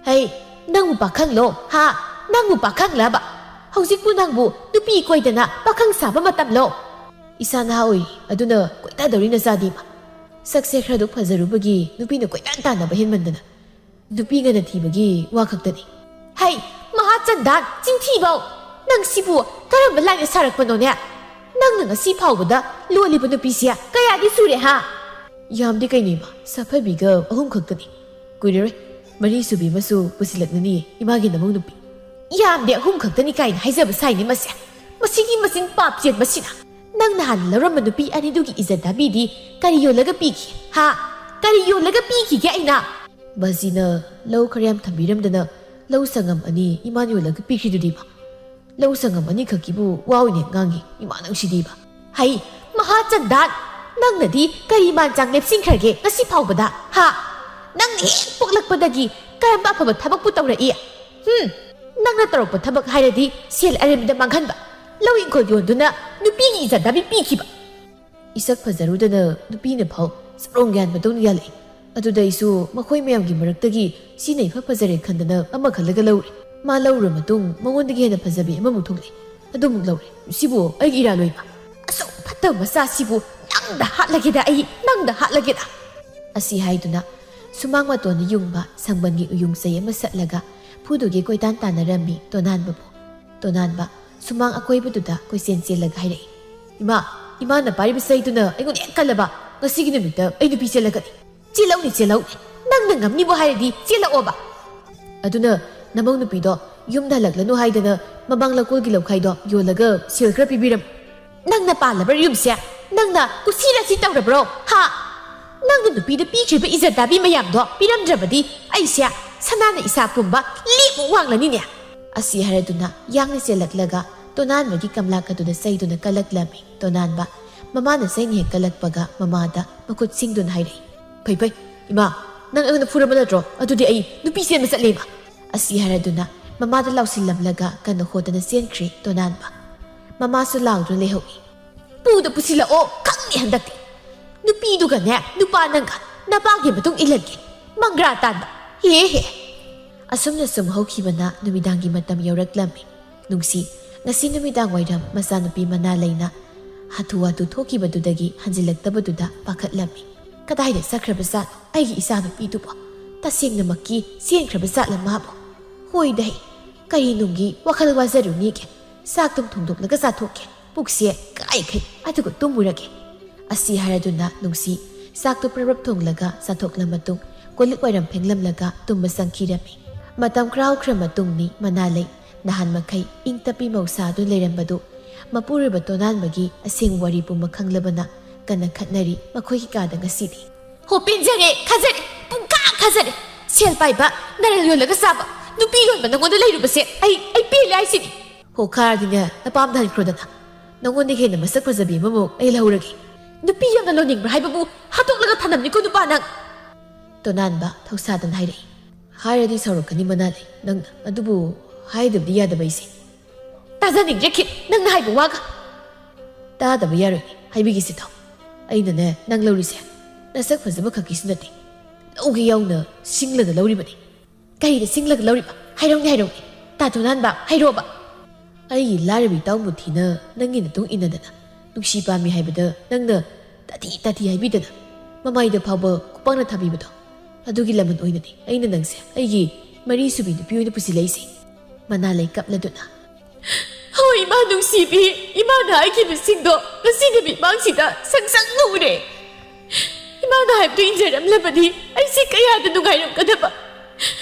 Hai nang mo pakhang lo. Ha? Nang mo pakhang laba. Hausik po nang mo nupi koy dana pakhang saba matam lo. Isa na haoy aduna koy ta dawri na sadima. Sakse khraduk phajarubagi nupi na koy tan na bahin mandana. Nupi nga nathibagi wa khaktani. Hai mahachandan chingthibau nang sibu karamba laina sarakpano ne. Nang na ngasi phawbada loliba nupi sia kaya di sure ha. Yamdi kainima safabiga ahum khaktani. Kuirere mari subi masu pusilaknani imagi namong nupi. Yamdi ahum khaktani kaina haijaba saini masya. Masigi masing papjet masina. Nang nahan laramba nupi anidugi izadabidi kariyolaga piki. Ha? Kariyolaga piki kaya ina. Bazina lau karyam thambiramdana lau sangam ani imaniyolaga piki dudiba. Lau sangam ani khakibu wawine ngangi imanang sidiba. Hai mahachandan nang nadi kariman chang lepsingkharge ngasi phawbada. Ha? Nang ni poklakpadagi karamba afaba thabak pu tawrai. Nang na tarokpa thabak hairadi sel arimda manghanba. Lau ingkol yonduna nupigi izadabi pikiba. Isak fajarudana nupina phaw sarongyan madong yalai. Aduda isu makhoi mayamgi maraktagi sinai fa fajare khandana ama khallaga lauri. ꯃꯥ ꯂꯧꯔ ꯃꯇꯨꯡ ꯃꯉꯣꯟꯗꯒꯤ ꯍꯦꯟꯅ ꯐꯖꯕꯤ ꯑꯃꯃꯨꯛ ꯊꯣꯛꯂꯛꯏ ꯑꯗꯨꯃꯨꯛ ꯂꯧꯔꯦ ꯁꯤꯕꯨ ꯑꯩꯒꯤ ꯏꯔꯥ ꯂꯣꯏꯕ ꯑꯁꯨꯛ ꯐꯠꯇꯕ ꯃꯆꯥꯁꯤꯕꯨ ꯅꯪꯗ ꯍꯥꯠꯂꯒꯦꯗ ꯑꯩ ꯅꯪꯗ ꯍꯥꯠꯂꯒꯦꯗ ꯑꯁꯤ ꯍꯥꯏꯗꯨꯅ ꯁꯨꯃꯥꯡ ꯃꯇꯣꯟꯗ ꯌꯨꯡꯕ ꯁꯪꯕꯟꯒꯤ ꯎꯌꯨꯡ ꯆꯩ ꯑꯃ ꯁꯠꯂꯒ ꯐꯨꯗꯨꯒꯤ ꯀꯣꯏꯇꯥꯟ ꯇꯥꯟꯅꯔꯝꯃꯤ ꯇꯣꯅꯥꯟꯕꯕꯨ ꯇꯣꯅꯥꯟꯕ ꯁꯨꯃꯥꯡ ꯑꯀꯣꯏꯕꯗꯨꯗ ꯀꯣꯏꯆꯦꯟ ꯆꯦꯜꯂꯒ ꯍꯥꯏꯔꯛꯏ ꯏꯃꯥꯅ ꯄꯥꯏꯔꯤꯕ ꯆꯩꯗꯨꯅ ꯑꯩꯉꯣꯟꯗ ꯍꯦꯛ ꯀꯜꯂꯕ ꯉꯁꯤꯒꯤ ꯅꯨꯃꯤꯠꯇ ꯑꯩ ꯅꯨꯄꯤ ꯆꯦꯜꯂꯛꯀꯅꯤ ꯆꯦꯜꯂꯧꯅꯤ ꯅꯪꯅ ꯉꯝꯅꯤꯕꯨ ꯍꯥꯏꯔꯗꯤ ꯆꯦꯜꯂꯛꯑꯣꯕ ꯑꯗꯨꯅ ꯅꯃꯧ ꯅꯨꯄꯤꯗꯣ ꯌꯨꯝꯗ ꯍꯜꯂꯛꯂꯅꯨ ꯍꯥꯏꯗꯅ ꯃꯃꯥꯡ ꯂꯧꯀꯣꯜꯒꯤ ꯂꯧꯈꯥꯏꯗꯣ ꯌꯣꯜꯂꯒ ꯁꯦꯜ ꯈꯔ ꯄꯤꯕꯤꯔꯝꯃꯨ ꯅꯪꯅ ꯄꯥꯜꯂꯕ꯭ꯔꯥ ꯌꯨꯝꯁꯦ ꯅꯪꯅ ꯀꯨꯁꯤꯔꯥꯁꯤ ꯇꯧꯔꯕ꯭ꯔꯣ ꯍꯥ ꯅꯪꯅ ꯅꯨꯄꯤꯗ ꯄꯤꯈ꯭ꯔꯤꯕ ꯏꯖꯠ ꯗꯥꯕꯤ ꯃꯌꯥꯝꯗꯣ ꯄꯤꯔꯝꯗ꯭ꯔꯕꯗꯤ ꯑꯩꯁꯦ ꯁꯅꯥꯅ ꯏꯁꯥ ꯄꯨꯝꯕ ꯂꯦꯞꯃꯨꯛ ꯋꯥꯡꯂꯅꯤꯅꯦ ꯑꯁꯤ ꯍꯥꯏꯔꯗꯨꯅ ꯌꯥꯡꯅ ꯆꯦꯜꯂꯛꯂꯒ ꯇꯣꯅꯥꯟꯕꯒꯤ ꯀꯝꯂꯥꯛ ꯑꯗꯨꯗ ꯆꯩꯗꯨꯅ ꯀꯜꯂꯛꯂꯝꯃꯤ ꯇꯣꯅꯥꯟꯕ ꯃꯃꯥꯅ ꯆꯩꯅ ꯍꯦꯛ ꯀꯜꯂꯛꯄꯒ ꯃꯃꯥꯗ ꯃꯈꯨꯠ ꯁꯤꯡꯗꯨꯅ ꯍꯥꯏꯔꯛꯏ ꯐꯩ ꯏꯃꯥ ꯅꯪ ꯑꯩꯉꯣꯟꯗ ꯐꯨꯔꯕ ꯅꯠꯇ꯭ꯔꯣ ꯑꯗꯨꯗꯤ ꯑꯩ ꯅꯨꯄꯤ ꯆꯦꯟꯕ ꯆꯠꯂꯦꯕ ꯑꯁꯤ ꯍꯥꯏꯔꯗꯨꯅ ꯃꯃꯥꯗ ꯂꯥꯎꯁꯤꯜꯂꯝꯂꯒ ꯀꯟꯅ ꯍꯣꯗꯅ ꯆꯦꯟꯈ꯭ꯔꯤ ꯇꯣꯅꯥꯟꯕ ꯃꯃꯥꯁꯨ ꯂꯥꯎꯗꯨꯅ ꯂꯩꯍꯧꯏ ꯄꯨꯗ ꯄꯨꯁꯤꯜꯂꯛꯑꯣ ꯈꯪꯅꯤ ꯍꯟꯗꯛꯇꯤ ꯅꯨꯄꯤꯗꯨꯒꯅꯦ ꯅꯨꯄꯥ ꯅꯪꯒ ꯅꯄꯥꯒꯤ ꯃꯇꯨꯡ ꯏꯜꯂꯟꯒꯦ ꯃꯪꯒ꯭ꯔꯥ ꯇꯥꯟꯕ ꯍꯦ ꯑꯁꯨꯝꯅ ꯁꯨꯝ ꯍꯧꯈꯤꯕꯅ ꯅꯨꯃꯤꯗꯥꯡꯒꯤ ꯃꯇꯝ ꯌꯧꯔꯛꯂꯝꯃꯤ ꯅꯨꯡꯁꯤ ꯉꯁꯤ ꯅꯨꯃꯤꯗꯥꯡ ꯋꯥꯏꯔꯝ ꯃꯆꯥꯅꯨꯄꯤ ꯃꯅꯥ ꯂꯩꯅ ꯍꯥꯊꯨ ꯍꯥꯊꯨ ꯊꯣꯛꯈꯤꯕꯗꯨꯗꯒꯤ ꯍꯟꯖꯤꯜꯂꯛꯇꯕꯗꯨꯗ ꯄꯥꯈꯠꯂꯝꯃꯤ ꯀꯗꯥꯏꯗ ꯆꯠꯈ꯭ꯔꯕ ꯖꯥꯠꯅꯣ ꯑꯩꯒꯤ ꯏꯆꯥꯅꯨꯄꯤꯗꯨꯕꯣ ꯇꯁꯦꯡꯅꯃꯛꯀꯤ ꯆꯦꯟꯈ꯭ꯔꯕ ꯖꯥꯠꯂ ꯃꯥꯕꯨ ꯍꯣꯏꯗꯍꯦ ꯀꯔꯤꯅꯨꯡꯒꯤ ꯋꯥꯈꯜ ꯋꯥꯖꯔꯨꯅꯤꯒꯦ ꯆꯥꯛꯇꯨꯝ ꯊꯣꯡꯗꯣꯛꯂꯒ ꯆꯥꯊꯣꯛꯀꯦ ꯄꯨꯛꯁꯦ ꯀꯥꯏꯈꯩ ꯑꯗꯨꯒ ꯇꯨꯝꯃꯨꯔꯒꯦ ꯑꯁꯤ ꯍꯥꯏꯔꯗꯨꯅ ꯅꯨꯡꯁꯤ ꯆꯥꯛꯇꯨ ꯄ꯭ꯔꯞ ꯊꯣꯡꯂꯒ ꯆꯥꯊꯣꯛꯂ ꯃꯇꯨꯡ ꯀꯣꯜꯂꯤꯛ ꯋꯥꯏꯔꯝ ꯐꯦꯡꯂꯝꯂꯒ ꯇꯨꯝꯕ ꯆꯪꯈꯤꯔꯝꯃꯤ ꯃꯇꯝ ꯈꯔ ꯍꯧꯈ꯭ꯔ ꯃꯇꯨꯡꯅꯤ ꯃꯅꯥ ꯂꯩ ꯅꯍꯥꯟ ꯃꯈꯩ ꯏꯪ ꯇꯞꯄꯤ ꯃꯧꯁꯥꯗꯨ ꯂꯩꯔꯝꯕꯗꯨ ꯃꯄꯨꯔꯣꯏꯕ ꯇꯣꯅꯥꯟꯕꯒꯤ ꯑꯁꯦꯡꯕ ꯋꯥꯔꯤ ꯄꯨꯝꯕ ꯈꯪꯂꯕꯅ ꯀꯟꯅ ꯈꯠꯅꯔꯤ ꯃꯈꯣꯏꯒꯤ ꯀꯥꯗ ꯉꯁꯤꯗꯤ ꯍꯣ ꯄꯦꯟꯖꯔꯦ ꯈꯖꯔꯦ ꯄꯨꯡꯀꯥ ꯈꯖꯔꯦ ꯁꯦꯜ ꯄꯥꯏꯕ ꯅꯔꯜ ꯌꯣꯜꯂꯒ ꯆꯥꯕ ꯅꯨꯄꯤ ꯌꯣꯟꯕ ꯅꯪꯉꯣꯟꯗ ꯂꯩꯔꯨꯕꯁꯦ ꯑꯩ ꯄꯦꯜꯂꯦ ꯍꯥꯏꯁꯤꯅꯤ ꯍꯣ ꯈꯥꯔꯗꯤꯅꯦ ꯅꯄꯥꯝꯗ ꯍꯟꯈ꯭ꯔꯣꯗꯅ ꯅꯪꯉꯣꯟꯗ ꯍꯦꯟꯅ ꯃꯁꯛ ꯐꯖꯕꯤ ꯑꯃꯃꯨꯛ ꯑꯩ ꯂꯧꯔꯒꯦ ꯅꯨꯄꯤ ꯌꯥꯝꯅ ꯂꯣꯟꯅꯤꯡꯕ꯭ꯔꯥ ꯍꯥꯏꯕꯕꯨ ꯍꯥꯠꯇꯣꯛꯂꯒ ꯊꯅꯝꯅꯤꯀꯣ ꯅꯨꯄꯥ ꯅꯪ ꯇꯣꯅꯥꯟꯕ ꯊꯧꯁꯥꯗꯅ ꯍꯥꯏꯔꯛꯏ ꯍꯥꯏꯔꯗꯤ ꯁꯥꯎꯔꯛꯀꯅꯤ ꯃꯅꯥ ꯂꯩ ꯅꯪꯅ ꯑꯗꯨꯕꯨ ꯍꯥꯏꯗꯕꯗꯤ ꯌꯥꯗꯕ ꯑꯩꯁꯦ ꯇꯥꯖꯅꯤꯡꯗ꯭ꯔꯦ ꯈꯤꯠ ꯅꯪꯅ ꯍꯥꯏꯕ ꯋꯥꯒ ꯇꯥꯗꯕ ꯌꯥꯔꯣꯏ ꯍꯥꯏꯕꯤꯒꯤꯁꯤ ꯊꯥꯎ ꯑꯩꯅꯅꯦ ꯅꯪ ꯂꯧꯔꯤꯁꯦ ꯅꯁꯛ ꯐꯖꯕ ꯈꯛꯀꯤꯁꯨ ꯅꯠꯇꯦ ꯂꯧꯒꯦ ꯌꯥꯎꯅ ꯁꯤꯡꯂꯒ ꯂꯧꯔꯤꯕꯅꯤ ꯀꯩꯗ ꯁꯤꯡꯂꯒ ꯂꯧꯔꯤꯕ ꯍꯥꯏꯔꯧꯅꯦ ꯇꯥ ꯇꯣꯅꯥꯟꯕ ꯍꯥꯏꯔꯣꯕ ꯑꯩꯒꯤ ꯂꯥꯏꯔꯕꯤ ꯏꯇꯥꯎꯕꯨ ꯊꯤꯅ ꯅꯪꯒꯤ ꯅꯇꯨꯡ ꯏꯟꯅꯗꯅ ꯅꯨꯡꯁꯤ ꯄꯥꯝꯃꯤ ꯍꯥꯏꯕꯗ ꯅꯪꯅ ꯇꯥꯊꯤ ꯍꯥꯏꯕꯤꯗꯅ ꯃꯃꯥꯏꯗ ꯐꯥꯎꯕ ꯈꯨꯄꯥꯛꯅ ꯊꯥꯕꯤꯕꯗꯣ ꯑꯗꯨꯒꯤ ꯂꯃꯟ ꯑꯣꯏꯅꯅꯤ ꯑꯩꯅ ꯅꯪꯁꯦ ꯑꯩꯒꯤ ꯃꯔꯤꯁꯨꯕꯤ ꯅꯨꯄꯤ ꯑꯣꯏꯅ ꯄꯨꯁꯤꯜꯂꯛꯏꯁꯦ ꯃꯅꯥ ꯂꯩ ꯀꯞꯂꯗꯨꯅ ꯍꯣꯏ ꯏꯃꯥ ꯅꯨꯡꯁꯤꯕꯤ ꯏꯃꯥꯅ ꯍꯥꯏꯈꯤꯕꯁꯤꯡꯗꯣ ꯉꯁꯤ ꯅꯨꯃꯤꯠꯃꯥꯡꯁꯤꯗ ꯁꯪꯁꯪ ꯎꯔꯦ ꯏꯃꯥꯅ ꯍꯥꯏꯕꯗꯨ ꯏꯟꯖꯔꯝꯂꯕꯗꯤ ꯑꯩꯁꯦ ꯀꯌꯥꯗ ꯅꯨꯡꯉꯥꯏꯔꯝꯒꯗꯕ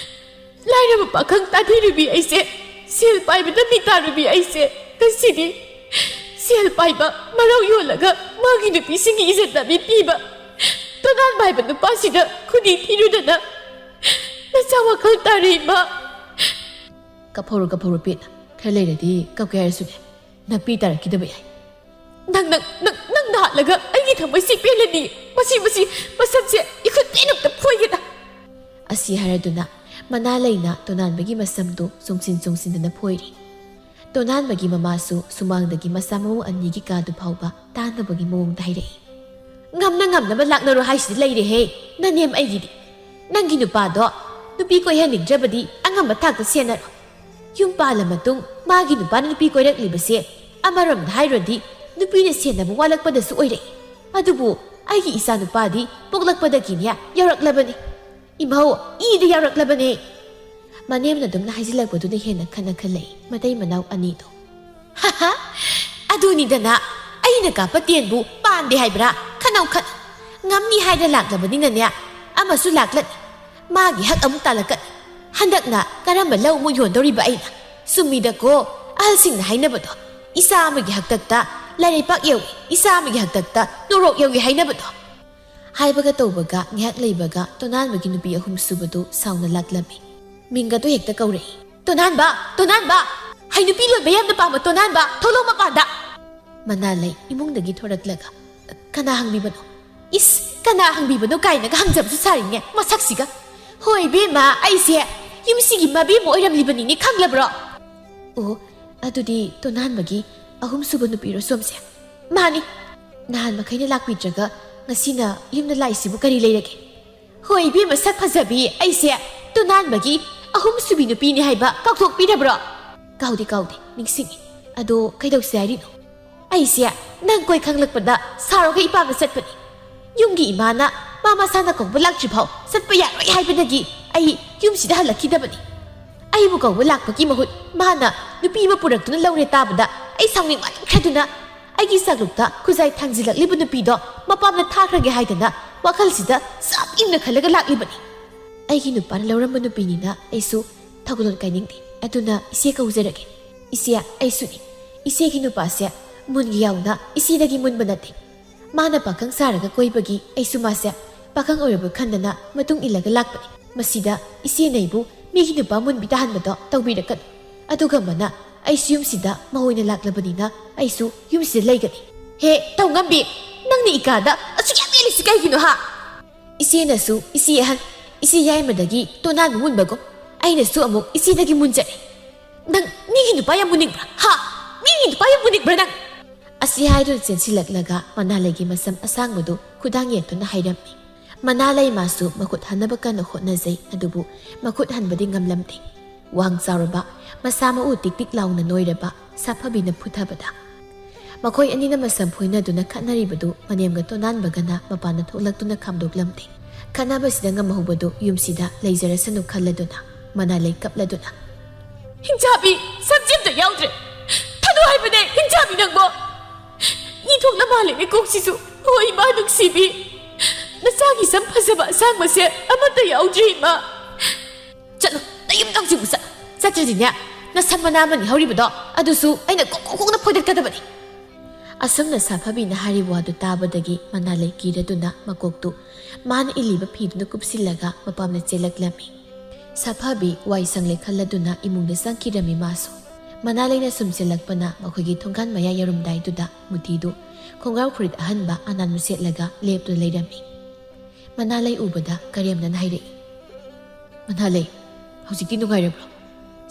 ꯂꯥꯏꯔꯕ ꯄꯥꯈꯪ ꯇꯥꯊꯤꯔꯨꯕꯤ ꯑꯩꯁꯦ ꯁꯦꯜ ꯄꯥꯏꯕꯗ ꯃꯤꯇꯥꯔꯨꯕꯤ ꯑꯩꯁꯦ ꯉꯁꯤꯗꯤ ꯁꯦꯜ ꯄꯥꯏꯕ ꯃꯔꯧ ꯌꯣꯜꯂꯒ ꯃꯥꯒꯤ ꯅꯨꯄꯤꯁꯤꯡꯒꯤ ꯏꯖꯠ ꯅꯥꯕꯤ ꯄꯤꯕ ꯇꯣꯅꯥꯟꯕ ꯍꯥꯏꯕ ꯅꯨꯄꯥꯁꯤꯗ ꯈꯨꯗꯤ ꯊꯤꯔꯨꯗꯅ ꯅꯆꯥ ꯋꯥꯈꯜ ꯇꯥꯔꯦ ꯏꯃꯥ ꯀꯞꯍꯧꯔꯣ ꯄꯦꯠꯅ ꯈꯔ ꯂꯩꯔꯗꯤ ꯀꯞꯀꯦ ꯍꯥꯏꯔꯁꯨꯅꯦ ꯅꯥꯄꯤ ꯇꯥꯔꯛꯈꯤꯗꯕ ꯌꯥꯏ ꯅꯪꯅ ꯍꯥꯠꯂꯒ ꯑꯩꯒꯤ ꯊꯃꯣꯏꯁꯤ ꯄꯦꯜꯂꯅꯤ ꯃꯁꯤ ꯃꯁꯝꯁꯦ ꯏꯈꯨꯠ ꯄꯦꯟꯅꯝꯇ ꯐꯣꯏꯒꯦꯗ ꯑꯁꯤ ꯍꯥꯏꯔꯗꯨꯅ ꯃꯅꯥ ꯂꯩꯅ ꯇꯣꯅꯥꯟꯕꯒꯤ ꯃꯁꯝꯗꯨ ꯆꯣꯡꯁꯤꯟꯗꯅ ꯐꯣꯏꯔꯤ ꯇꯣꯅꯥꯟꯕꯒꯤ ꯃꯃꯥꯁꯨ ꯁꯨꯃꯥꯡꯗꯒꯤ ꯃꯆꯥ ꯃꯃꯧ ꯑꯅꯤꯒꯤ ꯀꯥꯗꯨ ꯐꯥꯎꯕ ꯇꯥꯟꯅꯕꯒꯤ ꯃꯑꯣꯡꯗ ꯍꯥꯏꯔꯛꯏ ꯉꯝꯅꯕ ꯂꯥꯛꯅꯔꯣ ꯍꯥꯏꯁꯤꯗꯤ ꯂꯩꯔꯦꯍꯦ ꯅꯅꯦꯝ ꯑꯩꯒꯤꯗꯤ ꯅꯪꯒꯤ ꯅꯨꯄꯥꯗꯣ ꯅꯨꯄꯤ ꯀꯣꯏꯍꯟꯅꯤꯡꯗ꯭ꯔꯕꯗꯤ ꯑꯉꯝꯕ ꯊꯥꯛꯇ ꯁꯦꯟꯅꯔꯣ ꯌꯨꯝ ꯄꯥꯜꯂ ꯃꯇꯨꯡ ꯃꯥꯒꯤ ꯅꯨꯄꯥꯅ ꯅꯨꯄꯤ ꯀꯣꯏꯔꯛꯂꯤꯕꯁꯦ ꯑꯃꯔꯣꯝꯗ ꯍꯥꯏꯔꯗꯤ ꯅꯨꯄꯤꯅ ꯁꯦꯟꯅꯕ ꯋꯥꯠꯂꯛꯄꯗꯁꯨ ꯑꯣꯏꯔꯛꯏ ꯑꯗꯨꯕꯨ ꯑꯩꯒꯤ ꯏꯆꯥ ꯅꯨꯄꯥꯗꯤ ꯄꯣꯛꯂꯛꯄꯗꯒꯤꯅꯦ ꯌꯥꯎꯔꯛꯂꯕꯅꯤ ꯏꯃꯧ ꯏꯗ ꯌꯥꯎꯔꯛꯂꯕꯅꯤ ꯃꯅꯦꯝꯅ ꯑꯗꯨꯝꯅ ꯍꯥꯏꯖꯤꯜꯂꯛꯄꯗꯨꯅ ꯍꯦꯟꯅ ꯈꯜꯂꯛꯏ ꯃꯇꯩ ꯃꯅꯥꯎ ꯑꯅꯤꯗꯣ ꯑꯗꯨꯅꯤꯗꯅ ꯑꯩꯅ ꯀꯥꯞꯄ ꯇꯦꯟꯕꯨ ꯄꯥꯟꯗꯦ ꯍꯥꯏꯕ꯭ꯔꯥ ꯈꯟꯅꯧ ꯉꯝꯅꯤ ꯍꯥꯏꯅ ꯂꯥꯛꯂꯕꯅꯤꯅꯅꯦ ꯑꯃꯁꯨ ꯂꯥꯛꯂꯅꯤ ꯃꯥꯒꯤ ꯍꯛ ꯑꯃꯨꯛ ꯇꯥꯜꯂꯛꯀꯅꯤ ꯍꯟꯗꯛꯅ ꯀꯔꯝꯕ ꯂꯧ ꯑꯃꯨꯛ ꯌꯣꯟꯗꯧꯔꯤꯕ ꯑꯩꯅ ꯁꯨꯝꯃꯤꯗꯀꯣ ꯑꯍꯜꯁꯤꯡꯅ ꯍꯥꯏꯅꯕꯗꯣ ꯏꯆꯥ ꯑꯃꯒꯤ ꯍꯛꯇꯛꯇ ꯂꯥꯏꯔꯩꯄꯥꯛ ꯌꯧꯏ ꯏꯆꯥ ꯑꯃꯒꯤ ꯍꯛꯇꯛꯇ ꯅꯣꯔꯣꯛ ꯌꯧꯏ ꯍꯥꯏꯅꯕꯗꯣ ꯍꯥꯏꯕꯒ ꯇꯧꯕꯒ ꯉꯥꯏꯍꯥꯛ ꯂꯩꯕꯒ ꯇꯣꯅꯥꯟꯕꯒꯤ ꯅꯨꯄꯤ ꯑꯍꯨꯝ ꯁꯨꯕꯗꯨ ꯁꯥꯎꯅ ꯂꯥꯛꯂꯝꯃꯤ ꯃꯤꯡꯒꯗꯣ ꯍꯦꯛꯇ ꯀꯧꯔꯛꯏ ꯇꯣꯅꯥꯟꯕ ꯍꯩ ꯅꯨꯄꯤ ꯂꯣꯟꯕ ꯌꯥꯝꯅ ꯄꯥꯝꯕ ꯇꯣꯅꯥꯟꯕ ꯊꯣꯛꯂꯛ ꯃꯄꯥꯟꯗ ꯃꯅꯥ ꯂꯩ ꯏꯃꯨꯡꯗꯒꯤ ꯊꯣꯔꯛꯂꯒ ꯀꯅꯥ ꯍꯪꯕꯤꯕꯅꯣ ꯏꯁ ꯀꯅꯥ ꯍꯪꯕꯤꯕꯅꯣ ꯀꯥꯏꯅꯒ ꯍꯪꯖꯕꯁꯨ ꯁꯥꯔꯤꯅꯦ ꯃꯁꯛꯁꯤꯒ ꯍꯣꯏ ꯕꯦꯝꯃ ꯑꯩꯁꯦ ꯌꯨꯝꯁꯤꯒꯤ ꯃꯕꯦꯝꯃ ꯑꯣꯏꯔꯝꯂꯤꯕꯅꯤꯅꯦ ꯈꯪꯂꯕ꯭ꯔꯣ ꯑꯣ ꯑꯗꯨꯗꯤ ꯇꯣꯅꯥꯟꯕꯒꯤ ꯑꯍꯨꯝ ꯁꯨꯕ ꯅꯨꯄꯤꯔꯣ ꯁꯣꯝꯁꯦ ꯃꯥꯅꯤ ꯅꯍꯥꯟ ꯃꯈꯩꯅ ꯂꯥꯛꯄꯤꯗ꯭ꯔꯒ ꯉꯁꯤꯅ ꯌꯨꯝꯗ ꯂꯥꯛꯏꯁꯤꯕꯨ ꯀꯔꯤ ꯂꯩꯔꯒꯦ ꯍꯣꯏ ꯏꯕꯦꯝꯃ ꯁꯛ ꯐꯖꯕꯤ ꯑꯩꯁꯦ ꯇꯣꯅꯥꯟꯕꯒꯤ ꯑꯍꯨꯝ ꯁꯨꯕꯤ ꯅꯨꯄꯤꯅꯤ ꯍꯥꯏꯕ ꯀꯥꯎꯊꯣꯛꯄꯤꯔꯕ꯭ꯔꯣ? ꯀꯥꯎꯗꯦ ꯅꯤꯡꯁꯤꯡꯉꯤ ꯑꯗꯣ ꯀꯩꯗꯧꯁꯦ ꯍꯥꯏꯔꯤꯅꯣ? ꯑꯩꯁꯦ ꯅꯪ ꯀꯣꯏ ꯈꯪꯂꯛꯄꯗ ꯁꯥꯎꯔꯒ ꯏꯄꯥꯝꯗ ꯆꯠꯄꯅꯤ. ꯌꯨꯝꯒꯤ ꯏꯃꯥꯅ ꯃꯥ ꯃꯁꯥꯅ ꯀꯧꯕ ꯂꯥꯛꯇ꯭ꯔꯤꯐꯥꯎ ꯆꯠꯄ ꯌꯥꯔꯣꯏ ꯍꯥꯏꯕꯗꯒꯤ ꯑꯩ ꯌꯨꯝꯁꯤꯗ ꯍꯜꯂꯛꯈꯤꯗꯕꯅꯤ. ꯑꯩꯕꯨ ꯀꯧꯕ ꯂꯥꯛꯄꯒꯤ ꯃꯍꯨꯠ ꯃꯥꯅ ꯅꯨꯄꯤ ꯑꯃ ꯄꯨꯔꯛꯇꯨꯅ ꯂꯧꯔꯦ ꯇꯥꯕꯗ ꯑꯩ ꯁꯥꯎꯅꯤꯡ ꯃꯟꯈ꯭ꯔꯗꯨꯅ ꯑꯩꯒꯤ ꯁꯥꯒ꯭ꯂꯨꯞꯇ ꯈꯨꯖꯥꯏ ꯊꯥꯡꯖꯤꯜꯂꯛꯂꯤꯕ ꯅꯨꯄꯤꯗꯣ ꯃꯄꯥꯝꯗ ꯊꯥꯈ꯭ꯔꯒꯦ ꯍꯥꯏꯗꯅ ꯋꯥꯈꯜꯁꯤꯗ ꯆꯞ ꯏꯪꯅ ꯈꯜꯂꯒ ꯂꯥꯛꯂꯤꯕꯅꯤ. ꯑꯩꯒꯤ ꯅꯨꯄꯥꯅ ꯂꯧꯔꯝꯕ ꯅꯨꯄꯤꯅꯤꯅ ꯑꯩꯁꯨ ꯊꯧꯒꯜꯂꯣꯟ ꯀꯥꯏꯅꯤꯡꯗꯦ. ꯑꯗꯨꯅ ꯏꯆꯦ ꯀꯧꯖꯔꯒꯦ. ꯏꯆꯦ ꯑꯩꯁꯨꯅꯤ. ꯏꯆꯦꯒꯤ ꯅꯨꯄꯥꯁꯦ ꯃꯨꯟꯒꯤ ꯌꯥꯎꯅ ꯏꯆꯦꯗꯒꯤ ꯃꯨꯟꯕ ꯅꯠꯇꯦ. ꯃꯥꯅ ꯄꯥꯈꯪ ꯁꯥꯔꯒ ꯀꯣꯏꯕꯒꯤ ꯑꯩꯁꯨ ꯃꯥꯁꯦ ꯄꯥꯈꯪ ꯑꯣꯏꯔꯕ ꯈꯟꯗꯅ ꯃꯇꯨꯡ ꯏꯜꯂꯒ ꯂꯥꯛꯄꯅꯤ. ꯃꯁꯤꯗ ꯏꯆꯦꯅ ꯑꯩꯕꯨ ꯃꯤꯒꯤ ꯅꯨꯄꯥ ꯃꯨꯟꯕꯤ ꯇꯥꯍꯟꯕꯗꯣ ꯇꯧꯕꯤꯔꯛꯀꯅꯨ. ꯑꯗꯨꯒ ꯃꯅ ꯑꯩꯁꯨ ꯌꯨꯝꯁꯤꯗ ꯃꯍꯣꯏꯅ ꯂꯥꯛꯂꯕꯅꯤꯅ ꯑꯩꯁꯨ ꯌꯨꯝꯁꯤꯗ ꯂꯩꯒꯅꯤ. ꯍꯦ ꯇꯧꯉꯝꯕꯤ, ꯅꯪꯅ ꯏꯀꯥꯗ ꯑꯁꯨꯛ ꯌꯥꯝ ꯌꯦꯜꯂꯤꯁꯤ ꯀꯩꯒꯤꯅꯣ ꯍꯥ? ꯏꯆꯦꯅꯁꯨ ꯏꯆꯦ ꯑꯍꯟ ꯏꯆꯦ ꯌꯥꯏꯃꯗꯒꯤ ꯇꯣꯅꯥꯟꯕ ꯃꯨꯟꯕꯒꯨꯝ ꯑꯩꯅꯁꯨ ꯑꯃꯨꯛ ꯏꯆꯦꯗꯒꯤ ꯃꯨꯟꯖꯔꯦ. ꯅꯪ ꯃꯤꯒꯤ ꯅꯨꯄꯥ ꯌꯥꯝ ꯃꯨꯟꯅꯤꯡꯕ꯭ꯔꯥ? ꯍꯥ? ꯃꯤꯒꯤ ꯅꯨꯄꯥ ꯌꯥꯝ ꯃꯨꯟꯅꯤꯡꯕ꯭ꯔꯥ ꯅꯪ? ꯑꯁꯤ ꯍꯥꯏꯗꯨꯅ ꯆꯦꯟꯁꯤꯜꯂꯛꯂꯒ ꯃꯅꯥꯂꯩꯒꯤ ꯃꯁꯝ ꯑꯁꯥꯡꯕꯗꯨ ꯈꯨꯗꯥꯡ ꯌꯦꯠꯇꯨꯅ ꯍꯥꯏꯔꯝꯃꯤ. ꯃꯅꯥꯂꯩ ꯃꯥꯁꯨ ꯃꯈꯨꯠ ꯍꯟꯅꯕ ꯀꯟꯅ ꯍꯣꯠꯅꯖꯩ. ꯑꯗꯨꯕꯨ ꯃꯈꯨꯠ ꯍꯟꯕꯗꯤ ꯉꯝꯂꯝꯗꯦ. ꯋꯥꯡ ꯆꯥꯎꯔꯕ ꯃꯁꯥ ꯃꯎ ꯇꯤꯛ ꯇꯤꯛ ꯂꯥꯎꯅ ꯅꯣꯏꯔꯕ ꯁꯥꯐꯕꯤꯅ ꯐꯨꯊꯕꯗ ꯃꯈꯣꯏ ꯑꯅꯤꯅ ꯃꯁꯝ ꯐꯣꯏꯅꯗꯨꯅ ꯈꯠꯅꯔꯤꯕꯗꯨ ꯃꯅꯦꯝꯒ ꯇꯣꯅꯥꯟꯕꯒꯅ ꯃꯄꯥꯟꯗ ꯊꯣꯛꯂꯛꯇꯨꯅ ꯈꯥꯝꯗꯣꯛꯂꯝꯗꯦ. ꯈꯠꯅꯕꯁꯤꯗ ꯉꯝꯍꯧꯕꯗꯨ ꯌꯨꯝꯁꯤꯗ ꯂꯩꯖꯔꯁꯅꯨ ꯈꯜꯂꯗꯨꯅ ꯃꯅꯥꯂꯩ ꯀꯞꯂꯗꯨꯅ ꯍꯤꯡꯆꯥꯕꯤ ꯁꯝꯖꯦꯝꯇ ꯌꯥꯎꯗ꯭ꯔꯦ. ꯊꯥꯗꯣꯛ ꯍꯥꯏꯕꯅꯦ ꯍꯤꯡꯆꯥꯕꯤ ꯅꯪꯕꯣ. ꯏꯊꯣꯛꯅ ꯃꯥꯜꯂꯦꯅꯦ ꯀꯣꯛꯁꯤꯁꯨ. ꯍꯣꯏ ꯏꯃꯥ ꯅꯨꯡꯁꯤꯕꯤ, ꯅꯆꯥꯒꯤ ꯁꯝ ꯐꯖꯕ ꯑꯁꯥꯡꯕꯁꯦ ꯑꯃꯠꯇ ꯌꯥꯎꯗ꯭ꯔꯤ ꯏꯃꯥ. ꯆꯠꯂꯣ ꯅꯌꯨꯝꯗꯪꯁꯤꯕꯨ ꯆꯠꯂꯣ. ꯆꯠꯇ꯭ꯔꯗꯤꯅꯦ ꯅꯁꯝ ꯃꯅꯥ ꯑꯃꯅꯤ ꯍꯧꯔꯤꯕꯗꯣ ꯑꯗꯨꯁꯨ ꯑꯩꯅ ꯀꯣꯛꯅ ꯐꯣꯏꯗꯠꯀꯗꯕꯅꯤ. ꯑꯁꯨꯝꯅ ꯁꯥꯐꯕꯤꯅ ꯍꯥꯏꯔꯤꯕ ꯋꯥꯗꯨ ꯇꯥꯕꯗꯒꯤ ꯃꯅꯥꯂꯩ ꯀꯤꯔꯗꯨꯅ ꯃꯀꯣꯛꯇꯨ ꯃꯥꯅ ꯏꯜꯂꯤꯕ ꯐꯤꯗꯨꯅ ꯀꯨꯞꯁꯤꯜꯂꯒ ꯃꯄꯥꯝꯗ ꯆꯦꯜꯂꯛꯂꯝꯃꯤ. ꯁꯥꯐꯕꯤ ꯋꯥꯏ ꯁꯪꯂꯦ ꯈꯜꯂꯗꯨꯅ ꯏꯃꯨꯡꯗ ꯆꯪꯈꯤꯔꯝꯃꯤ ꯃꯥꯁꯨ. ꯃꯅꯥꯂꯩꯅ ꯁꯨꯝ ꯆꯦꯜꯂꯛꯄꯅ ꯃꯈꯣꯏꯒꯤ ꯊꯣꯡꯒꯥꯟ ꯃꯌꯥ ꯌꯧꯔꯝꯗꯥꯏꯗꯨꯗ ꯃꯨꯊꯤꯗꯨ ꯈꯣꯡꯒ꯭ꯔꯥꯎ ꯐꯨꯔꯤꯠ ꯑꯍꯟꯕ ꯑꯅꯥꯟꯕ ꯁꯦꯠꯂꯒ ꯂꯦꯞꯇꯨꯅ ꯂꯩꯔꯝꯃꯤ. ꯃꯅꯥꯂꯩ ꯎꯕꯗ ꯀꯔꯦꯝꯅꯅ ꯍꯥꯏꯔꯛꯏ. ꯃꯅꯥꯂꯩ, ꯍꯧꯖꯤꯛꯇꯤ ꯅꯨꯡꯉꯥꯏꯔꯕ꯭ꯔꯣ?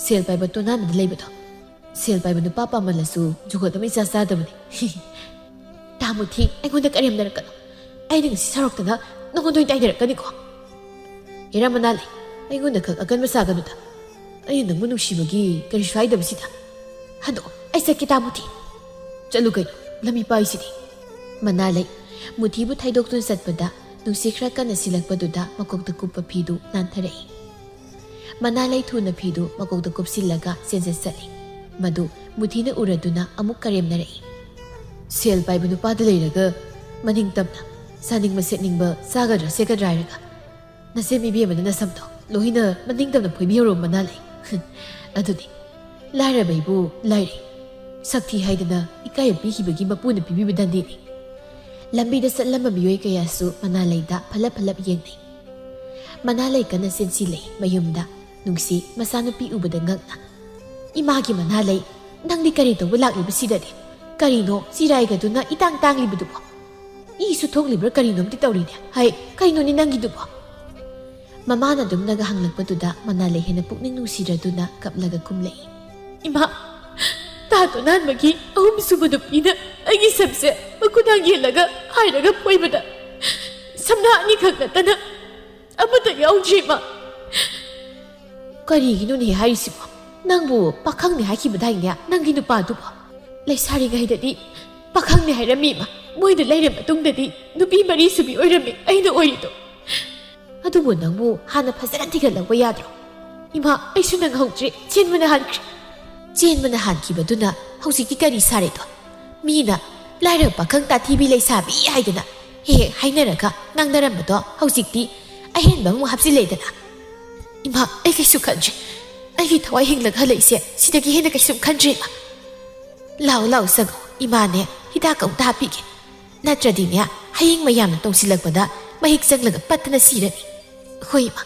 ꯁꯦꯜ ꯄꯥꯏꯕ ꯇꯣꯅꯥꯟꯕꯗ ꯂꯩꯕꯗꯣ. ꯁꯦꯜ ꯄꯥꯏꯕ ꯅꯨꯄꯥ ꯄꯥꯝꯃꯜꯂꯁꯨ ꯖꯨꯒꯣꯠ ꯑꯃ ꯏꯆꯥ ꯆꯥꯗꯕꯅꯤ. ꯇꯥꯃꯨꯊꯤ ꯑꯩꯉꯣꯟꯗ ꯀꯔꯦꯝꯅꯔꯛꯀꯅꯨ. ꯑꯩꯅ ꯉꯁꯤ ꯁꯥꯎꯔꯛꯇꯅ ꯅꯉꯣꯟꯗ ꯑꯣꯏꯅ ꯇꯥꯏꯅꯔꯛꯀꯅꯤꯀꯣ. ꯍꯦꯔꯥ ꯃꯅꯥꯂꯩ, ꯑꯩꯉꯣꯟꯗ ꯈꯛ ꯑꯀꯟꯕ ꯁꯥꯒꯅꯨꯗ. ꯑꯩꯅ ꯅꯪꯕꯨ ꯅꯨꯡꯁꯤꯕꯒꯤ ꯀꯔꯤꯁꯨ ꯍꯥꯏꯗꯕꯁꯤꯗ. ꯍꯟꯗꯣꯛꯑꯣ, ꯑꯩ ꯆꯠꯀꯦ ꯇꯥꯃꯨꯊꯤ. ꯆꯠꯂꯨ ꯀꯩꯅꯣ, ꯂꯝꯕꯤ ꯄꯥꯏꯁꯤꯗꯤ. ꯃꯅꯥꯂꯩ ꯃꯨꯊꯤꯕꯨ ꯊꯩꯗꯣꯛꯇꯨꯅ ꯆꯠꯄꯗ ꯅꯨꯡꯁꯤꯠ ꯈꯔ ꯀꯟꯅ ꯁꯤꯜꯂꯛꯄꯗꯨꯗ ꯃꯀꯣꯛꯇ ꯀꯨꯞꯄ ꯐꯤꯗꯨ ꯅꯥꯟꯊꯔꯛꯏ. ꯃꯅꯥꯂꯩ ꯊꯨꯅ ꯐꯤꯗꯨ ꯃꯀꯣꯛꯇ ꯀꯨꯞꯁꯤꯜꯂꯒ ꯆꯦꯟꯖꯠ ꯆꯠꯂꯤ. ꯃꯗꯨ ꯃꯨꯊꯤꯅ ꯎꯔꯗꯨꯅ ꯑꯃꯨꯛ ꯀꯔꯦꯝꯅꯔꯛꯏ. ꯁꯦꯜ ꯄꯥꯏꯕ ꯅꯨꯄꯥꯗ ꯂꯩꯔꯒ ꯃꯅꯤꯡ ꯇꯝꯅ ꯆꯥꯅꯤꯡꯕ ꯁꯦꯠꯅꯤꯡꯕ ꯆꯥꯒꯗ꯭ꯔꯥ ꯁꯦꯠꯀꯗ꯭ꯔꯥ ꯍꯥꯏꯔꯒ ꯅꯆꯦ ꯃꯤꯕꯦꯝꯃꯅ ꯅꯁꯝꯗꯣ ꯂꯣꯏꯅ ꯃꯅꯤꯡ ꯇꯝꯅ ꯐꯣꯏꯕꯤꯍꯧꯔꯣ ꯃꯅꯥꯂꯩ. ꯑꯗꯨꯗꯤ ꯂꯥꯏꯔꯕꯩꯕꯨ ꯂꯥꯏꯔꯤ, ꯁꯛꯊꯤ ꯍꯥꯏꯗꯅ ꯏꯀꯥꯏ ꯄꯤꯈꯤꯕꯒꯤ ꯃꯄꯨꯅ ꯄꯤꯕꯤꯕ ꯗꯟꯗꯤꯅꯤ. ꯂꯝꯕꯤꯗ ꯆꯠꯂꯝꯕ ꯃꯤꯑꯣꯏ ꯀꯌꯥꯁꯨ ꯃꯅꯥꯂꯩꯗ ꯐꯂꯞ ꯐꯂꯞ ꯌꯦꯡꯅꯩ. ꯃꯅꯥꯂꯩ ꯀꯟꯅ ꯆꯦꯟꯁꯤꯜꯂꯩ ꯃꯌꯨꯝꯗ. ꯅꯨꯡꯁꯤ ꯃꯆꯥꯅꯨꯄꯤ ꯎꯕꯗ ꯉꯛꯅ. ꯏꯃꯥꯒꯤ ꯃꯅꯥꯂꯩ, ꯅꯪꯗꯤ ꯀꯔꯤ ꯇꯧꯕ ꯂꯥꯛꯂꯤꯕ ꯁꯤꯗꯗꯤ? ꯀꯔꯤꯅꯣ ꯆꯤꯔꯥꯏꯒꯗꯨꯅ ꯏꯇꯥꯡ ꯇꯥꯡꯂꯤꯕꯗꯨꯕꯣ? ꯏꯁꯨ ꯊꯣꯛꯂꯤꯕ꯭ꯔꯥ ꯀꯔꯤꯅꯣꯝꯗꯤ ꯇꯧꯔꯤꯅꯦ. ꯍꯥꯏ ꯀꯩꯅꯣꯅꯤ ꯅꯪꯒꯤꯗꯨꯕꯣ? ꯃꯃꯥꯅ ꯑꯗꯨꯝꯅꯒ ꯍꯪꯂꯛꯄꯗꯨꯗ ꯃꯅꯥꯂꯩ ꯍꯦꯟꯅ ꯄꯨꯛꯅꯤꯡ ꯅꯨꯡꯁꯤꯔꯗꯨꯅ ꯀꯞꯂꯒ ꯈꯨꯝꯂꯛꯏ. ꯏꯃꯥ, ꯇꯥ ꯇꯣꯅꯥꯟꯕꯒꯤ ꯑꯍꯨꯝꯁꯨꯕ ꯅꯨꯄꯤꯅ ꯑꯩꯒꯤ ꯁꯝꯁꯦ ꯃꯈꯨꯗꯥꯡ ꯌꯦꯜꯂꯒ ꯍꯥꯏꯔꯒ ꯐꯣꯏꯕꯗ ꯁꯝꯅꯥ ꯑꯅꯤꯈꯛ ꯅꯠꯇꯅ ꯑꯃꯠꯇ ꯌꯥꯎꯗ꯭ꯔꯤ ꯏꯃꯥ. ꯀꯔꯤꯒꯤꯅꯣꯅꯦ ꯍꯥꯏꯔꯤꯁꯤꯕꯣ? ꯅꯪꯕꯨ ꯄꯥꯈꯪꯅꯦ ꯍꯥꯏꯈꯤꯕꯗꯥꯏꯅꯦ ꯅꯪꯒꯤ ꯅꯨꯄꯥꯗꯨꯕꯣ? ꯂꯩꯁꯥꯔꯤꯉꯩꯗꯗꯤ ꯄꯥꯈꯪꯅꯦ ꯍꯥꯏꯔꯝꯃꯤ ꯏꯃꯥ. ꯃꯣꯏꯗ ꯂꯩꯔ ꯃꯇꯨꯡꯗꯗꯤ ꯅꯨꯄꯤ ꯃꯔꯤ ꯁꯨꯕꯤ ꯑꯣꯏꯔꯝꯃꯤ ꯑꯩꯅ ꯑꯣꯏꯔꯤꯗꯣ. ꯑꯗꯨꯕꯨ ꯅꯪꯕꯨ ꯍꯥꯟꯅ ꯐꯖꯅ ꯊꯤꯒꯠꯂꯛꯄ ꯌꯥꯗ꯭ꯔꯣ? ꯏꯃꯥ, ꯑꯩꯁꯨ ꯅꯪꯍꯧꯗ꯭ꯔꯦ. ꯆꯦꯟꯕꯅ ꯍꯥꯟꯈ꯭ꯔꯦ. ꯆꯦꯟꯕꯅ ꯍꯥꯟꯈꯤꯕꯗꯨꯅ ꯍꯧꯖꯤꯛꯇꯤ ꯀꯔꯤ ꯁꯥꯔꯦꯗꯣ? ꯃꯤꯅ ꯂꯥꯏꯔꯕ ꯄꯥꯈꯪ ꯇꯥꯊꯤꯕꯤ ꯂꯩꯁꯥꯕꯤ ꯍꯥꯏꯗꯅ ꯍꯦꯛ ꯍꯥꯏꯅꯔꯒ ꯉꯥꯡꯅꯔꯝꯕꯗꯣ ꯍꯧꯖꯤꯛꯇꯤ ꯑꯍꯦꯟꯕ ꯑꯃꯨꯛ ꯍꯥꯞꯆꯤꯜꯂꯦꯗꯅ. ꯏꯃꯥ, ꯑꯩ ꯀꯩꯁꯨ ꯈꯟꯗ꯭ꯔꯦ. ꯑꯩꯒꯤ ꯊꯋꯥꯏ ꯍꯤꯡꯂꯒ ꯍꯜꯂꯛꯏꯁꯦ ꯁꯤꯗꯒꯤ ꯍꯦꯟꯅ ꯀꯩꯁꯨꯝ ꯈꯟꯗ꯭ꯔꯦ ꯏꯃꯥ. ꯂꯥꯎ ꯂꯥꯎ ꯆꯪꯉꯣ, ꯏꯃꯥꯅꯦ ꯍꯤꯗꯥꯛ ꯑꯃꯨꯛꯇ ꯍꯥꯞꯄꯤꯒꯦ. ꯅꯠꯇ꯭ꯔꯗꯤꯅꯦ ꯍꯌꯦꯡ ꯃꯌꯥꯝꯅ ꯇꯣꯡꯁꯤꯜꯂꯛꯄꯗ ꯃꯍꯤꯛ ꯆꯪꯂꯒ ꯄꯠꯇꯅ ꯁꯤꯔꯅꯤ. ꯍꯣꯏ ꯏꯃꯥ.